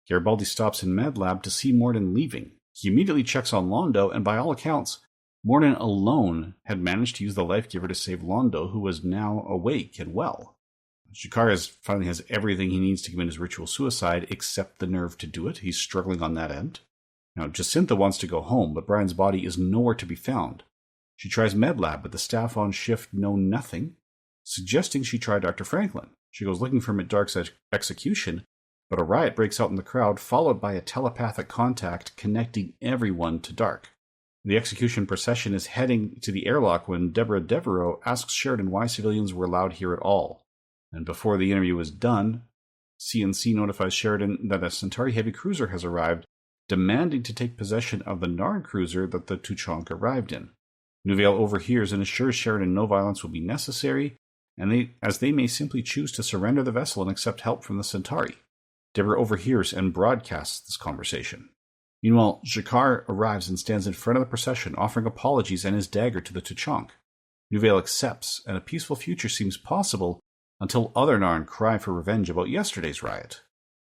S1: Garibaldi stops in Medlab to see Morden leaving. He immediately checks on Londo, and by all accounts, Morden alone had managed to use the life giver to save Londo, who was now awake and well. G'Kar finally has everything he needs to commit his ritual suicide, except the nerve to do it. He's struggling on that end. Now, Jacintha wants to go home, but Brian's body is nowhere to be found. She tries Medlab, but the staff on shift know nothing, suggesting she try Dr. Franklin. She goes looking for him at Dark's execution, but a riot breaks out in the crowd, followed by a telepathic contact connecting everyone to Dark. The execution procession is heading to the airlock when Deborah Devereaux asks Sheridan why civilians were allowed here at all. And before the interview is done, CNC notifies Sheridan that a Centauri heavy cruiser has arrived, demanding to take possession of the Nard cruiser that the Tuchank arrived in. Nouvelle overhears and assures Sheridan no violence will be necessary, and they may simply choose to surrender the vessel and accept help from the Centauri. Deborah overhears and broadcasts this conversation. Meanwhile, G'Kar arrives and stands in front of the procession, offering apologies and his dagger to the Tuchank. Nouvelle accepts, and a peaceful future seems possible until other Narn cry for revenge about yesterday's riot.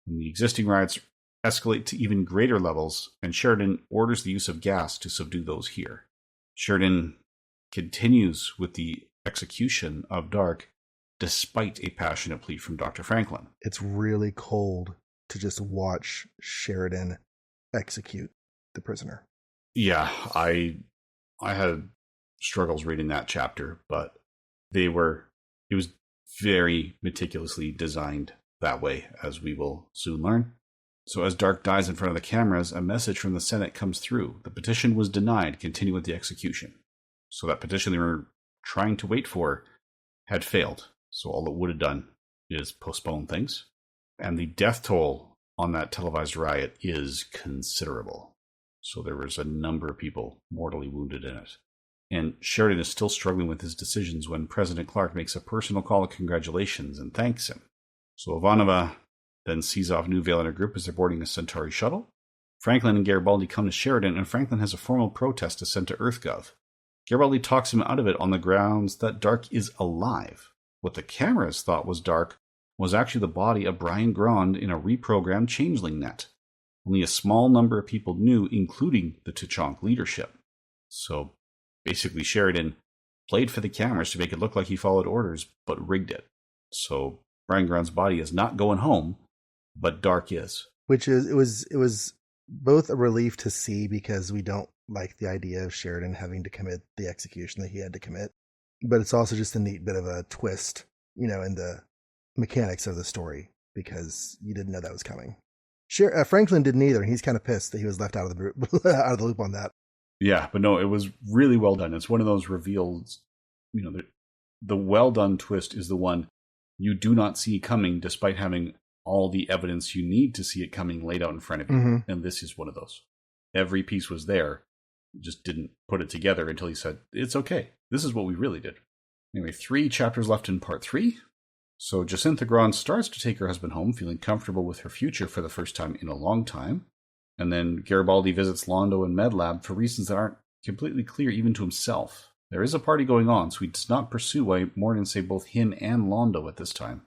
S1: And the existing riots escalate to even greater levels, and Sheridan orders the use of gas to subdue those here. Sheridan continues with the execution of Dark, despite a passionate plea from Dr. Franklin.
S2: It's really cold to just watch Sheridan execute the prisoner.
S1: Yeah, I had struggles reading that chapter, but it was very meticulously designed that way, as we will soon learn. So as Dark dies in front of the cameras, a message from the Senate comes through. The petition was denied. Continue with the execution. So that petition they were trying to wait for had failed. So all it would have done is postpone things. And the death toll on that televised riot is considerable. So there was a number of people mortally wounded in it. And Sheridan is still struggling with his decisions when President Clark makes a personal call of congratulations and thanks him. So Ivanova then sees off Nouvelle and her group as they're boarding a Centauri shuttle. Franklin and Garibaldi come to Sheridan, and Franklin has a formal protest to send to EarthGov. Garibaldi talks him out of it on the grounds that Dark is alive. What the cameras thought was Dark was actually the body of Brian Grand in a reprogrammed changeling net. Only a small number of people knew, including the Tuchank leadership. So basically Sheridan played for the cameras to make it look like he followed orders, but rigged it. So Brian Grand's body is not going home, but Dark is.
S2: Which is, it was both a relief to see, because we don't like the idea of Sheridan having to commit the execution that he had to commit. But it's also just a neat bit of a twist, in the mechanics of the story, because you didn't know that was coming. Franklin didn't either, and he's kind of pissed that he was left out of the loop on that.
S1: Yeah, but no, it was really well done. It's one of those reveals, the well done twist is the one you do not see coming, despite having all the evidence you need to see it coming laid out in front of you. Mm-hmm. And this is one of those. Every piece was there, just didn't put it together until he said, it's okay. This is what we really did. Anyway, 3 chapters left in part 3. So Jacintha Grand starts to take her husband home, feeling comfortable with her future for the first time in a long time. And then Garibaldi visits Londo and Medlab for reasons that aren't completely clear even to himself. There is a party going on, so he does not pursue why Morgan saved both him and Londo at this time.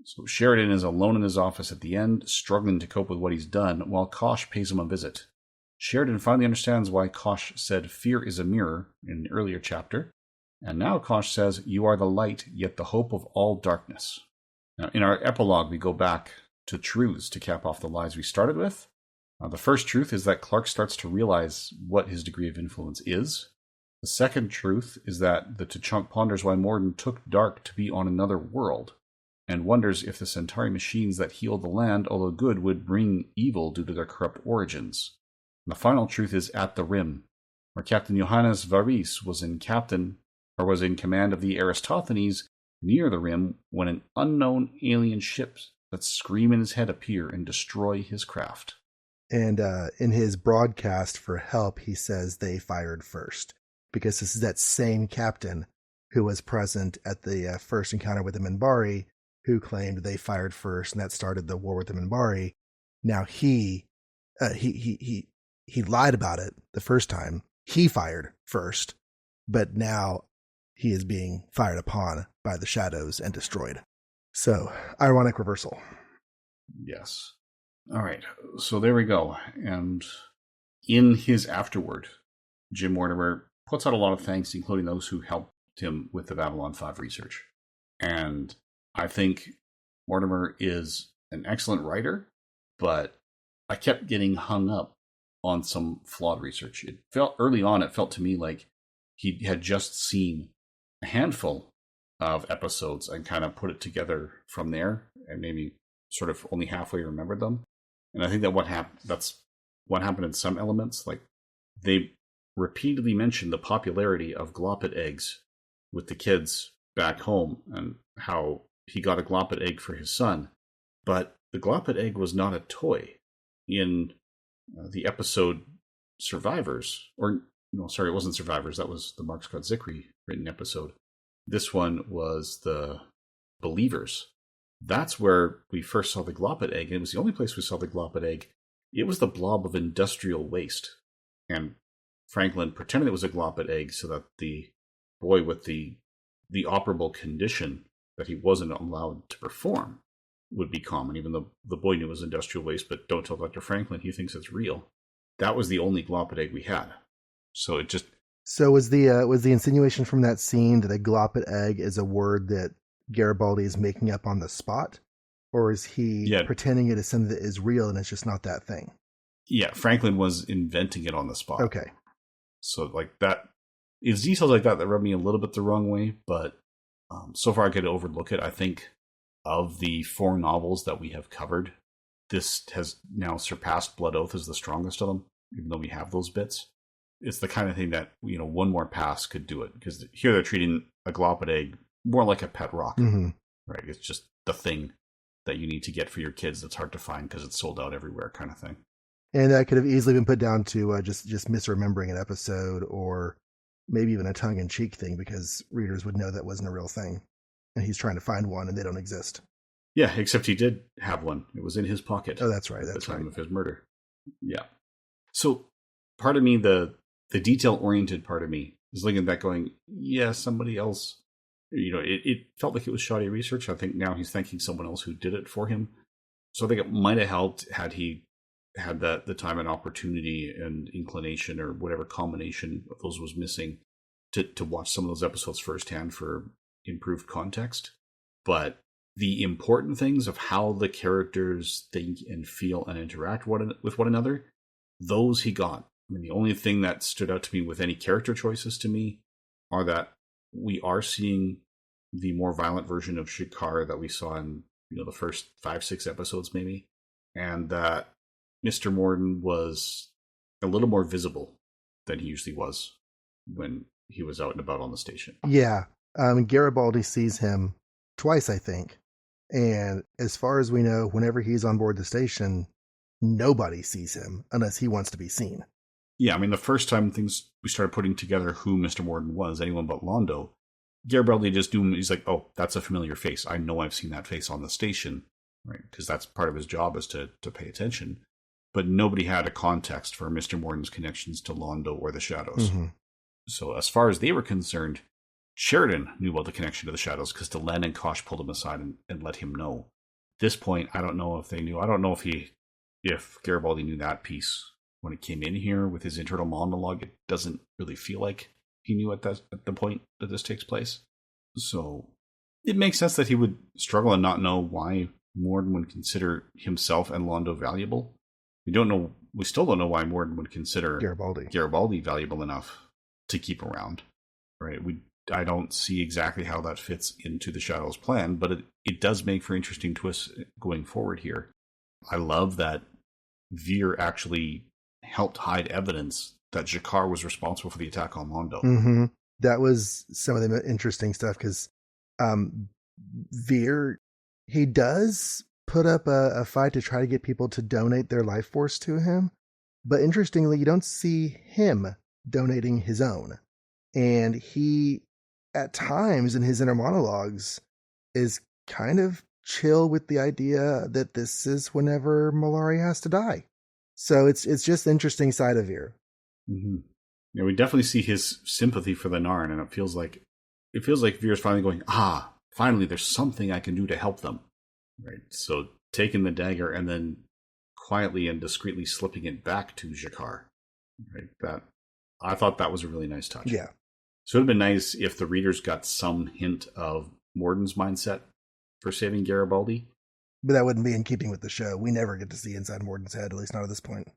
S1: So Sheridan is alone in his office at the end, struggling to cope with what he's done, while Kosh pays him a visit. Sheridan finally understands why Kosh said fear is a mirror in an earlier chapter, and now Kosh says, you are the light, yet the hope of all darkness. Now, in our epilogue, we go back to truths to cap off the lies we started with. The first truth is that Clark starts to realize what his degree of influence is. The second truth is that the Tuchank ponders why Morden took Dark to be on another world, and wonders if the Centauri machines that healed the land, although good, would bring evil due to their corrupt origins. And the final truth is at the Rim, where Captain Johannes Varis was in command of the Aristophanes near the Rim when an unknown alien ship that scream in his head appear and destroy his craft.
S2: And in his broadcast for help, he says they fired first, because this is that same captain who was present at the first encounter with the Minbari, who claimed they fired first, and that started the war with the Minbari. Now he lied about it the first time. He fired first, but now he is being fired upon by the shadows and destroyed. So, ironic reversal.
S1: Yes. All right, so there we go. And in his afterword, Jim Mortimer puts out a lot of thanks, including those who helped him with the Babylon 5 research. And I think Mortimer is an excellent writer, but I kept getting hung up on some flawed research. It felt to me like he had just seen a handful of episodes and kind of put it together from there, and maybe sort of only halfway remembered them. And I think that that's what happened in some elements. Like, they repeatedly mentioned the popularity of Glopit eggs with the kids back home and how he got a Glopit egg for his son. But the Gloppet egg was not a toy. In the episode Survivors, or no, sorry, it wasn't Survivors. That was the Mark Scott Zicree written episode. This one was the Believers. That's where we first saw the Gloppet egg. And it was the only place we saw the Gloppet egg. It was the blob of industrial waste. And Franklin pretended it was a Gloppet egg so that the boy with the operable condition that he wasn't allowed to perform would be common, even though the boy knew it was industrial waste, but don't tell Dr. Franklin, he thinks it's real. That was the only Gloppet egg we had. So it just...
S2: So was the insinuation from that scene that a Gloppet egg is a word that Garibaldi is making up on the spot? Or is he pretending it is something that is real and it's just not that thing?
S1: Yeah, Franklin was inventing it on the spot.
S2: Okay.
S1: So like that, it's details like that rub me a little bit the wrong way, but so far I could overlook it. I think of the 4 novels that we have covered, this has now surpassed Blood Oath as the strongest of them, even though we have those bits. It's the kind of thing that, one more pass could do it, because here they're treating a Gloppet egg more like a pet rock, right? It's just the thing that you need to get for your kids that's hard to find because it's sold out everywhere kind of thing.
S2: And that could have easily been put down to just misremembering an episode, or maybe even a tongue-in-cheek thing, because readers would know that wasn't a real thing. And he's trying to find one and they don't exist.
S1: Yeah, except he did have one. It was in his pocket.
S2: Oh, that's right.
S1: At the time of his murder. Yeah. So part of me, the detail-oriented part of me, is looking at that going, yeah, somebody else. It felt like it was shoddy research. I think now he's thanking someone else who did it for him. So I think it might have helped had he had the time and opportunity and inclination, or whatever combination of those was missing, to watch some of those episodes firsthand for improved context. But the important things of how the characters think and feel and interact with one another, those he got. I mean, the only thing that stood out to me with any character choices to me are that we are seeing the more violent version of G'Kar that we saw in the first 5-6 episodes maybe, and that Mr. Morden was a little more visible than he usually was when he was out and about on the station.
S2: Yeah. Garibaldi sees him twice, I think. And as far as we know, whenever he's on board the station, nobody sees him unless he wants to be seen.
S1: Yeah, I mean, the first time we started putting together who Mr. Morden was, anyone but Londo, Garibaldi just knew him. He's like, oh, that's a familiar face. I know I've seen that face on the station, right? Because that's part of his job, is to pay attention. But nobody had a context for Mr. Morden's connections to Londo or the Shadows. Mm-hmm. So as far as they were concerned, Sheridan knew about the connection to the Shadows because Delenn and Kosh pulled him aside and let him know. At this point, I don't know if they knew. I don't know if Garibaldi knew that piece when it came in here with his internal monologue. It doesn't really feel like he knew at the point that this takes place. So it makes sense that he would struggle and not know why Morden would consider himself and Londo valuable. We still don't know why Morden would consider Garibaldi valuable enough to keep around. Right? I don't see exactly how that fits into the Shadows' plan, but it does make for interesting twists going forward here. I love that Veer actually helped hide evidence that G'Kar was responsible for the attack on Londo.
S2: Mm-hmm. That was some of the interesting stuff, because Veer, he does put up a fight to try to get people to donate their life force to him. But interestingly, you don't see him donating his own. And he, at times in his inner monologues, is kind of chill with the idea that this is whenever Mollari has to die. So it's just an interesting side of Veer.
S1: Mm-hmm. Yeah, we definitely see his sympathy for the Narn, and it feels like Veer's finally going, finally there's something I can do to help them. Right. So taking the dagger and then quietly and discreetly slipping it back to G'Kar. Right. I thought that was a really nice touch.
S2: Yeah.
S1: So it would have been nice if the readers got some hint of Morden's mindset for saving Garibaldi.
S2: But that wouldn't be in keeping with the show. We never get to see inside Morden's head, at least not at this point.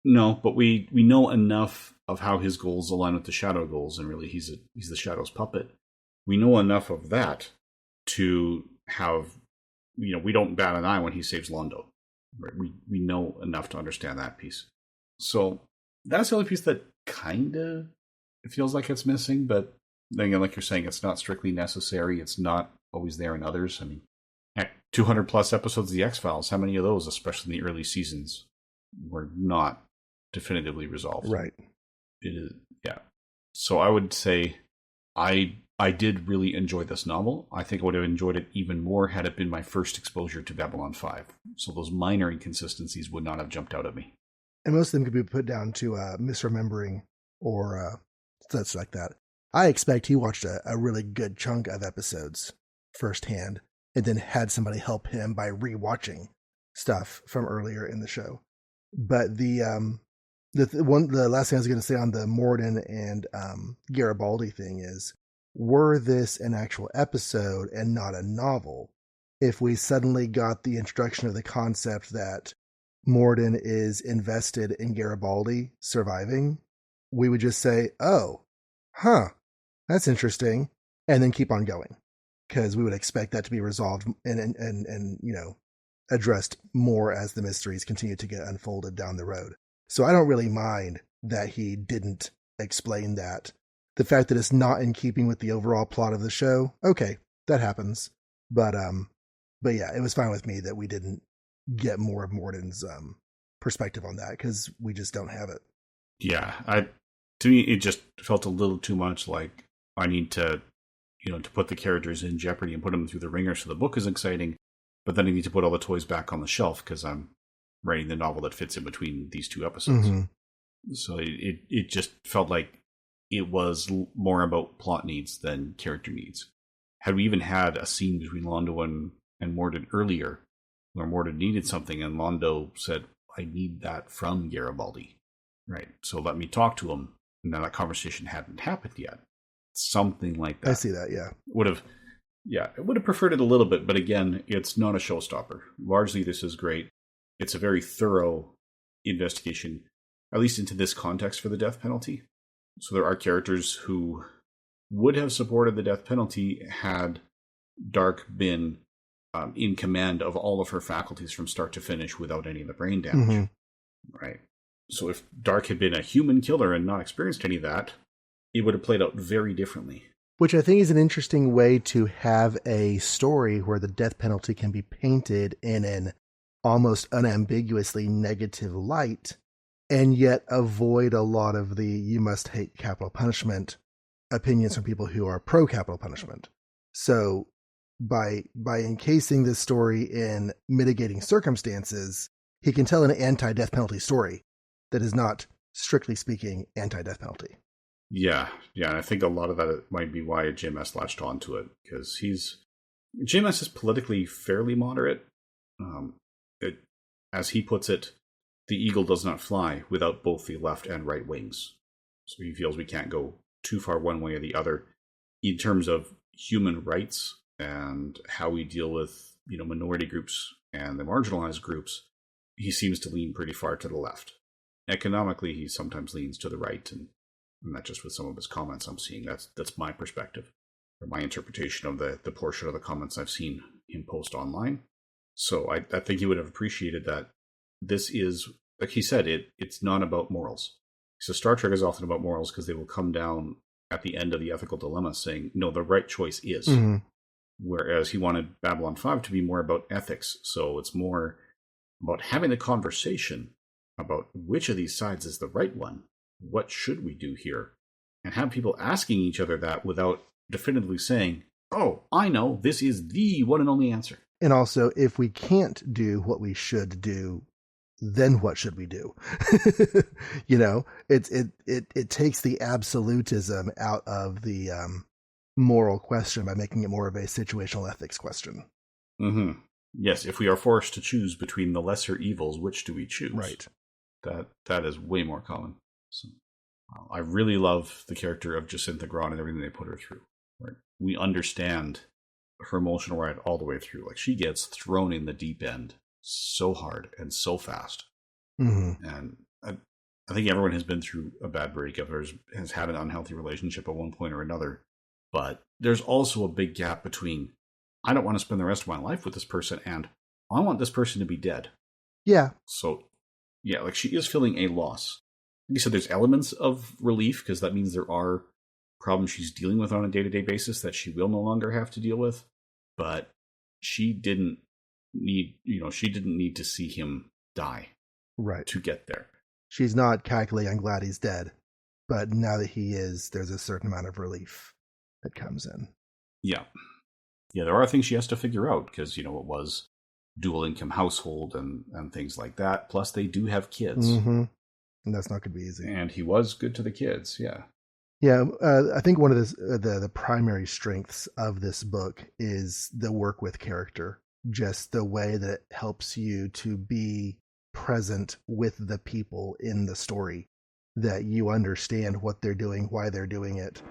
S1: No, but we know enough of how his goals align with the Shadow goals, and really he's the Shadow's puppet. We know enough of that to have, we don't bat an eye when he saves Londo. Right? We know enough to understand that piece. So that's the only piece that kind of feels like it's missing, but then again, like you're saying, it's not strictly necessary. It's not always there in others. I mean, Heck, 200 plus episodes of The X-Files. How many of those, especially in the early seasons, were not definitively resolved?
S2: Right.
S1: It is, yeah. So I would say I did really enjoy this novel. I think I would have enjoyed it even more had it been my first exposure to Babylon 5. So those minor inconsistencies would not have jumped out at me.
S2: And most of them could be put down to misremembering or such like that. I expect he watched a really good chunk of episodes firsthand and then had somebody help him by rewatching stuff from earlier in the show. But the last thing I was going to say on the Morden and Garibaldi thing is, were this an actual episode and not a novel, if we suddenly got the introduction of the concept that Morden is invested in Garibaldi surviving, we would just say, oh, huh, that's interesting, and then keep on going. Because we would expect that to be resolved and addressed more as the mysteries continue to get unfolded down the road. So I don't really mind that he didn't explain that. The fact that it's not in keeping with the overall plot of the show, okay, that happens. But yeah, it was fine with me that we didn't get more of Morden's perspective on that, because we just don't have it.
S1: Yeah, to me, it just felt a little too much like I need to, to put the characters in jeopardy and put them through the ringer so the book is exciting, but then I need to put all the toys back on the shelf because I'm writing the novel that fits in between these two episodes. Mm-hmm. So it just felt like it was more about plot needs than character needs. Had we even had a scene between Londo and Morden earlier, where Morden needed something and Londo said, I need that from Garibaldi, right? So let me talk to him. And now that conversation hadn't happened yet. Something like that.
S2: I see that, yeah.
S1: I would have preferred it a little bit, but again, it's not a showstopper. Largely, this is great. It's a very thorough investigation, at least into this context for the death penalty. So there are characters who would have supported the death penalty had Dark been in command of all of her faculties from start to finish without any of the brain damage. Mm-hmm. Right. So if Dark had been a human killer and not experienced any of that, it would have played out very differently.
S2: Which I think is an interesting way to have a story where the death penalty can be painted in an almost unambiguously negative light, and yet avoid a lot of the you must hate capital punishment opinions from people who are pro-capital punishment. So by encasing this story in mitigating circumstances, he can tell an anti-death penalty story that is not, strictly speaking, anti-death penalty.
S1: Yeah, and I think a lot of that might be why JMS latched onto it, because JMS is politically fairly moderate. As he puts it, the eagle does not fly without both the left and right wings. So he feels we can't go too far one way or the other in terms of human rights and how we deal with minority groups and the marginalized groups. He seems to lean pretty far to the left. Economically, he sometimes leans to the right, and not just with some of his comments I'm seeing. That's my perspective, or my interpretation of the portion of the comments I've seen him post online. So I think he would have appreciated that this is, like he said, it's not about morals. So Star Trek is often about morals because they will come down at the end of the ethical dilemma saying, no, the right choice is. Mm-hmm. Whereas he wanted Babylon 5 to be more about ethics. So it's more about having a conversation about which of these sides is the right one. What should we do here? And have people asking each other that without definitively saying, oh, I know, this is the one and only answer.
S2: And also, if we can't do what we should do, then what should we do? It takes the absolutism out of the moral question by making it more of a situational ethics question.
S1: Mm-hmm. Yes, if we are forced to choose between the lesser evils, which do we choose?
S2: Right.
S1: That is way more common. So, I really love the character of Jacinta Grahn and everything they put her through. Right? We understand her emotional ride all the way through. Like, she gets thrown in the deep end so hard and so fast. Mm-hmm. And I think everyone has been through a bad breakup or has had an unhealthy relationship at one point or another. But there's also a big gap between, I don't want to spend the rest of my life with this person, and I want this person to be dead.
S2: Yeah.
S1: So, yeah, like, she is feeling a loss. Like you said, there's elements of relief, because that means there are problems she's dealing with on a day-to-day basis that she will no longer have to deal with. But she didn't need to see him die
S2: Right.
S1: to get there.
S2: She's not calculating, I'm glad he's dead. But now that he is, there's a certain amount of relief that comes in.
S1: Yeah. Yeah, there are things she has to figure out because, it was dual income household and things like that. Plus, they do have kids.
S2: Mm-hmm. And that's not going to be easy.
S1: And he was good to the kids, yeah.
S2: Yeah, I think one of the primary strengths of this book is the work with character. Just the way that it helps you to be present with the people in the story, that you understand what they're doing, why they're doing it.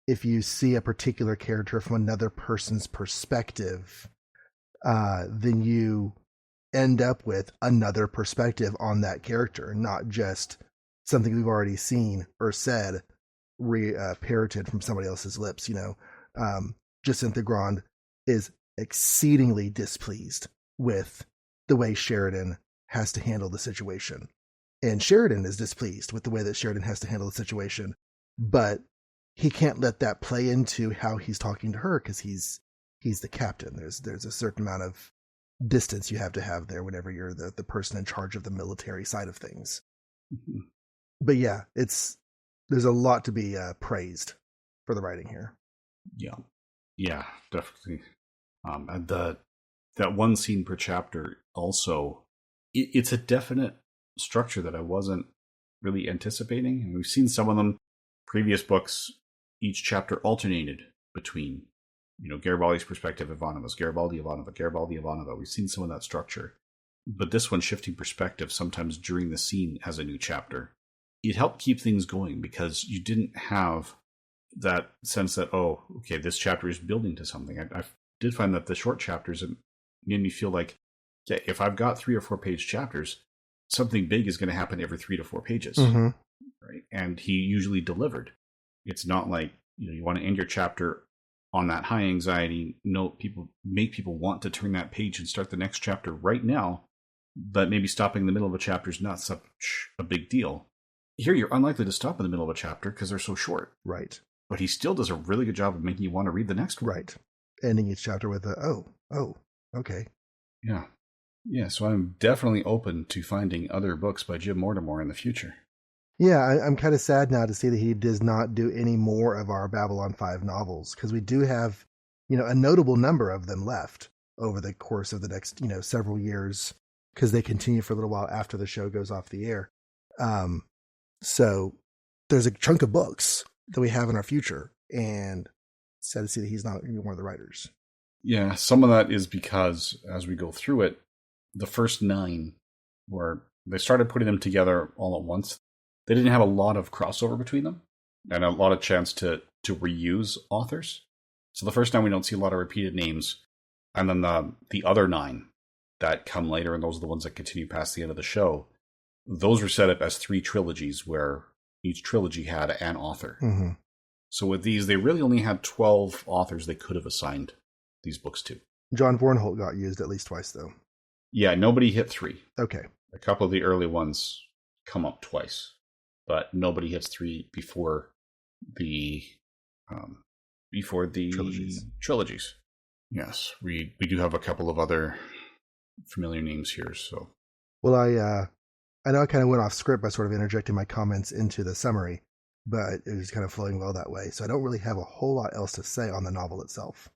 S2: If you see a particular character from another person's perspective, then you end up with another perspective on that character, not just something we've already seen or said parroted from somebody else's lips. Jacinta Grand is exceedingly displeased with the way Sheridan has to handle the situation. And Sheridan is displeased with the way that Sheridan has to handle the situation. But he can't let that play into how he's talking to her because he's the captain. There's a certain amount of distance you have to have there whenever you're the person in charge of the military side of things. Mm-hmm. But yeah, there's a lot to be praised for the writing here.
S1: Yeah, definitely. And that one scene per chapter also, it's a definite structure that I wasn't really anticipating. And we've seen some of them. Previous books, each chapter alternated between, Garibaldi's perspective, Ivanova's, Garibaldi, Ivanova. We've seen some of that structure. But this one, shifting perspective, sometimes during the scene as a new chapter, it helped keep things going because you didn't have that sense that, oh, okay, this chapter is building to something. I did find that the short chapters made me feel like, yeah, if I've got 3 or 4 page chapters, something big is going to happen every 3 to 4 pages.
S2: Mm-hmm.
S1: Right? And he usually delivered. It's not like, you want to end your chapter on that high anxiety note, make people want to turn that page and start the next chapter right now, but maybe stopping in the middle of a chapter is not such a big deal. Here, you're unlikely to stop in the middle of a chapter because they're so short.
S2: Right.
S1: But he still does a really good job of making you want to read the next one.
S2: Right. Ending each chapter with okay.
S1: Yeah. Yeah, so I'm definitely open to finding other books by Jim Mortimore in the future.
S2: Yeah, I'm kind of sad now to see that he does not do any more of our Babylon 5 novels, because we do have, a notable number of them left over the course of the next, several years, because they continue for a little while after the show goes off the air. So there's a chunk of books that we have in our future, and it's sad to see that he's not one of the writers.
S1: Yeah, some of that is because as we go through it, the first 9 were, they started putting them together all at once. They didn't have a lot of crossover between them and a lot of chance to reuse authors. So the first 9, we don't see a lot of repeated names. And then the other 9 that come later, and those are the ones that continue past the end of the show, those were set up as 3 trilogies where each trilogy had an author.
S2: Mm-hmm.
S1: So with these, they really only had 12 authors they could have assigned these books to.
S2: John Vornholt got used at least twice, though.
S1: Yeah, nobody hit 3.
S2: Okay.
S1: A couple of the early ones come up twice, but nobody hits 3 before the trilogies. Yes, we do have a couple of other familiar names here. So,
S2: well, I know I kind of went off script by sort of interjecting my comments into the summary, but it was kind of flowing well that way. So I don't really have a whole lot else to say on the novel itself.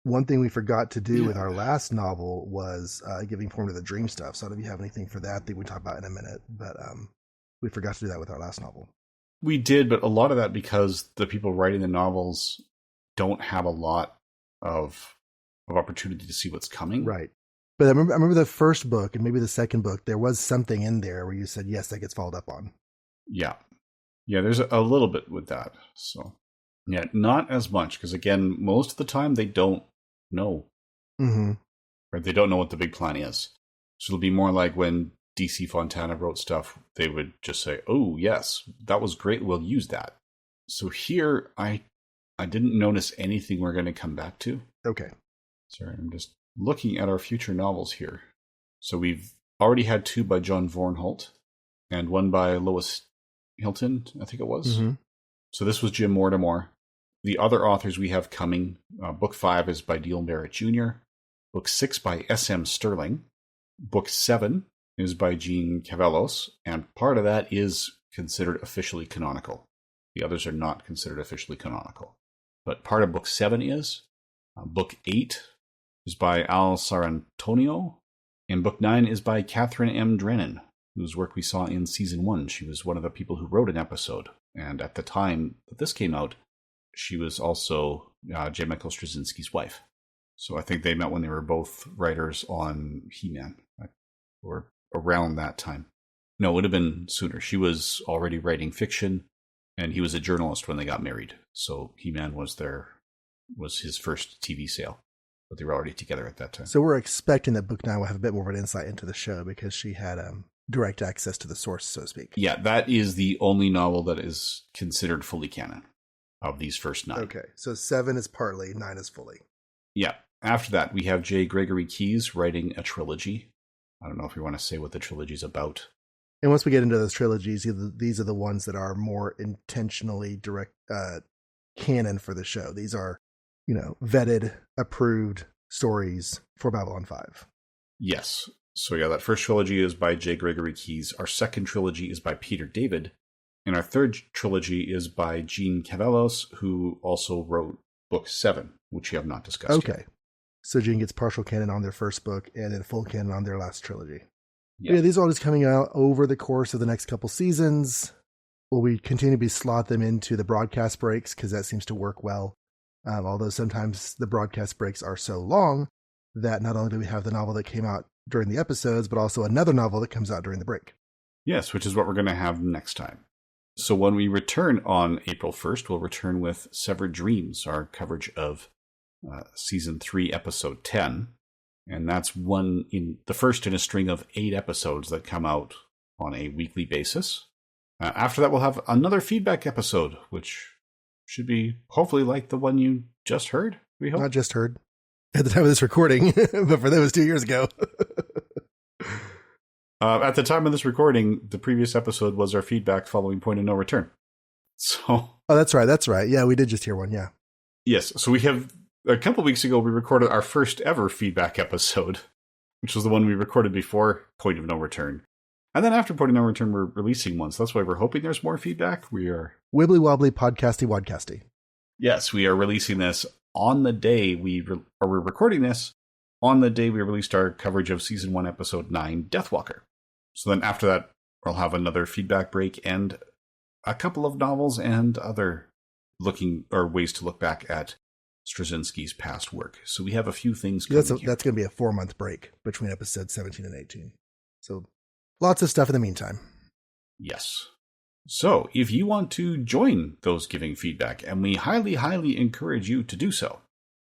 S2: One thing we forgot to do with our last novel was giving form to the dream stuff. So I don't know if you have anything for that we talk about in a minute, but we forgot to do that with our last novel.
S1: We did, but a lot of that because the people writing the novels don't have a lot of opportunity to see what's coming.
S2: Right. But I remember the first book and maybe the second book, there was something in there where you said, yes, that gets followed up on.
S1: Yeah. Yeah, there's a little bit with that. So, yeah, not as much because, again, most of the time they don't know.
S2: Mm-hmm.
S1: Right? They don't know what the big plan is. So it'll be more like when DC Fontana wrote stuff, they would just say, oh, yes, that was great. We'll use that. So here, I didn't notice anything we're going to come back to.
S2: Okay.
S1: Sorry, I'm just looking at our future novels here. So we've already had 2 by John Vornholt and 1 by Lois Hilton, I think it was.
S2: Mm-hmm.
S1: So this was Jim Mortimore. the other authors we have coming, Book 5 is by Neil Barrett Jr., Book 6 by S.M. Sterling, Book 7 is by Gene Cavellos, and part of that is considered officially canonical. The others are not considered officially canonical. But part of Book 7 is. Book 8 is by Al Sarantonio, and Book 9 is by Catherine M. Drennan, whose work we saw in Season 1. She was one of the people who wrote an episode, and at the time that this came out, she was also J. Michael Straczynski's wife. So I think they met when they were both writers on He-Man, or around that time. No, it would have been sooner. She was already writing fiction, and he was a journalist when they got married. So He-Man was his first TV sale, but they were already together at that time.
S2: So we're expecting that Book 9 will have a bit more of an insight into the show because she had direct access to the source, so to speak.
S1: Yeah, that is the only novel that is considered fully canon of these first 9.
S2: Okay, so 7 is partly, 9 is fully.
S1: Yeah. After that, we have J. Gregory Keyes writing a trilogy. I don't know if you want to say what the trilogy's about.
S2: And once we get into those trilogies, these are the ones that are more intentionally direct canon for the show. These are, vetted, approved stories for Babylon 5.
S1: Yes. So yeah, that first trilogy is by J. Gregory Keyes. Our second trilogy is by Peter David. And our third trilogy is by Gene Cavellos, who also wrote Book 7, which we have not discussed yet.
S2: So Gene gets partial canon on their first book and then full canon on their last trilogy.
S1: Yeah,
S2: these are all just coming out over the course of the next couple seasons. Will we continue to slot them into the broadcast breaks because that seems to work well? Although sometimes the broadcast breaks are so long that not only do we have the novel that came out during the episodes, but also another novel that comes out during the break.
S1: Yes, which is what we're going to have next time. So when we return on April 1st, we'll return with Severed Dreams, our coverage of Season 3, Episode 10. And that's the first in a string of 8 episodes that come out on a weekly basis. After that, we'll have another feedback episode, which should be hopefully like the one you just heard, we hope.
S2: Not just heard at the time of this recording, but for that was 2 years ago.
S1: At the time of this recording, the previous episode was our feedback following Point of No Return. So,
S2: oh, that's right. Yeah, we did just hear one. Yeah.
S1: Yes. So we have a couple of weeks ago, we recorded our first ever feedback episode, which was the one we recorded before Point of No Return. And then after Point of No Return, we're releasing one. So that's why we're hoping there's more feedback. We are
S2: wibbly wobbly podcasty wadcasty.
S1: Yes, we are releasing this on the day we're recording this on the day we released our coverage of Season 1, Episode 9, Deathwalker. So then after that, we'll have another feedback break and a couple of novels and other ways to look back at Straczynski's past work. So we have a few things coming here.
S2: That's going to be a 4-month break between episodes 17 and 18. So lots of stuff in the meantime.
S1: Yes. So if you want to join those giving feedback, and we highly, highly encourage you to do so,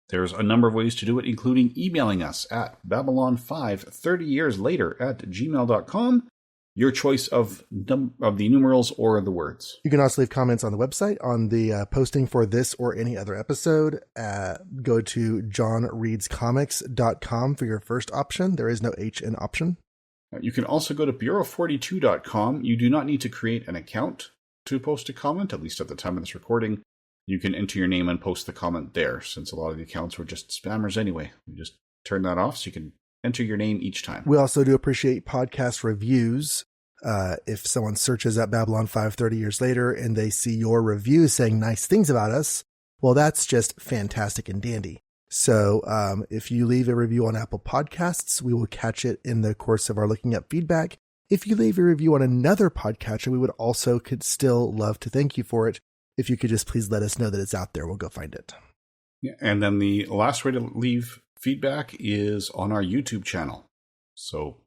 S1: there's a number of ways to do it, including emailing us at babylon530yearslater@gmail.com. Your choice of the numerals or the words.
S2: You can also leave comments on the website on the posting for this or any other episode. Go to johnreadscomics.com for your first option. There is no H in option.
S1: You can also go to bureau42.com. You do not need to create an account to post a comment, at least at the time of this recording. You can enter your name and post the comment there, since a lot of the accounts were just spammers anyway. We just turn that off so you can enter your name each time.
S2: We also do appreciate podcast reviews. If someone searches at Babylon 530 years later and they see your review saying nice things about us, well, that's just fantastic and dandy. So if you leave a review on Apple Podcasts, we will catch it in the course of our looking up feedback. If you leave a review on another podcatcher, we could still love to thank you for it. If you could just please let us know that it's out there, we'll go find it.
S1: Yeah, and then the last way to leave feedback is on our YouTube channel. So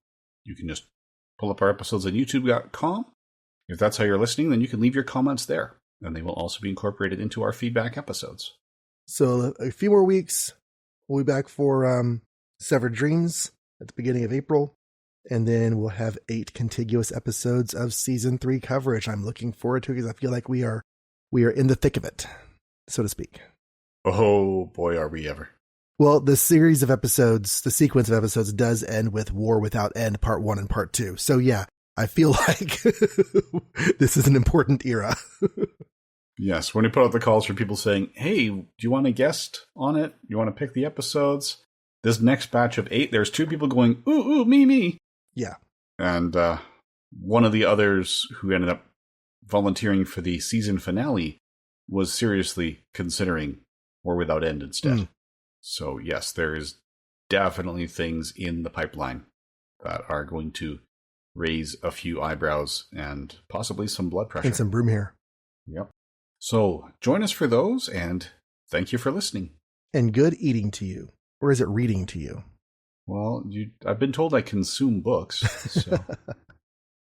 S1: you can just pull up our episodes on youtube.com. If that's how you're listening, then you can leave your comments there, and they will also be incorporated into our feedback episodes.
S2: So a few more weeks, we'll be back for Severed Dreams at the beginning of April, and then we'll have 8 contiguous episodes of Season 3 coverage. I'm looking forward to it because I feel like we are in the thick of it, so to speak.
S1: Oh boy, are we ever.
S2: Well, the series of episodes, the sequence of episodes does end with War Without End, Part 1 and Part 2. So yeah, I feel like this is an important era.
S1: Yes, when we put out the calls for people saying, hey, do you want a guest on it? You want to pick the episodes? This next batch of 8, there's 2 people going, ooh, me.
S2: Yeah.
S1: And one of the others who ended up volunteering for the season finale was seriously considering War Without End instead. So yes, there is definitely things in the pipeline that are going to raise a few eyebrows and possibly some blood pressure.
S2: And some broom hair.
S1: Yep. So join us for those, and thank you for listening.
S2: And good eating to you. Or is it reading to you?
S1: Well, I've been told I consume books, so...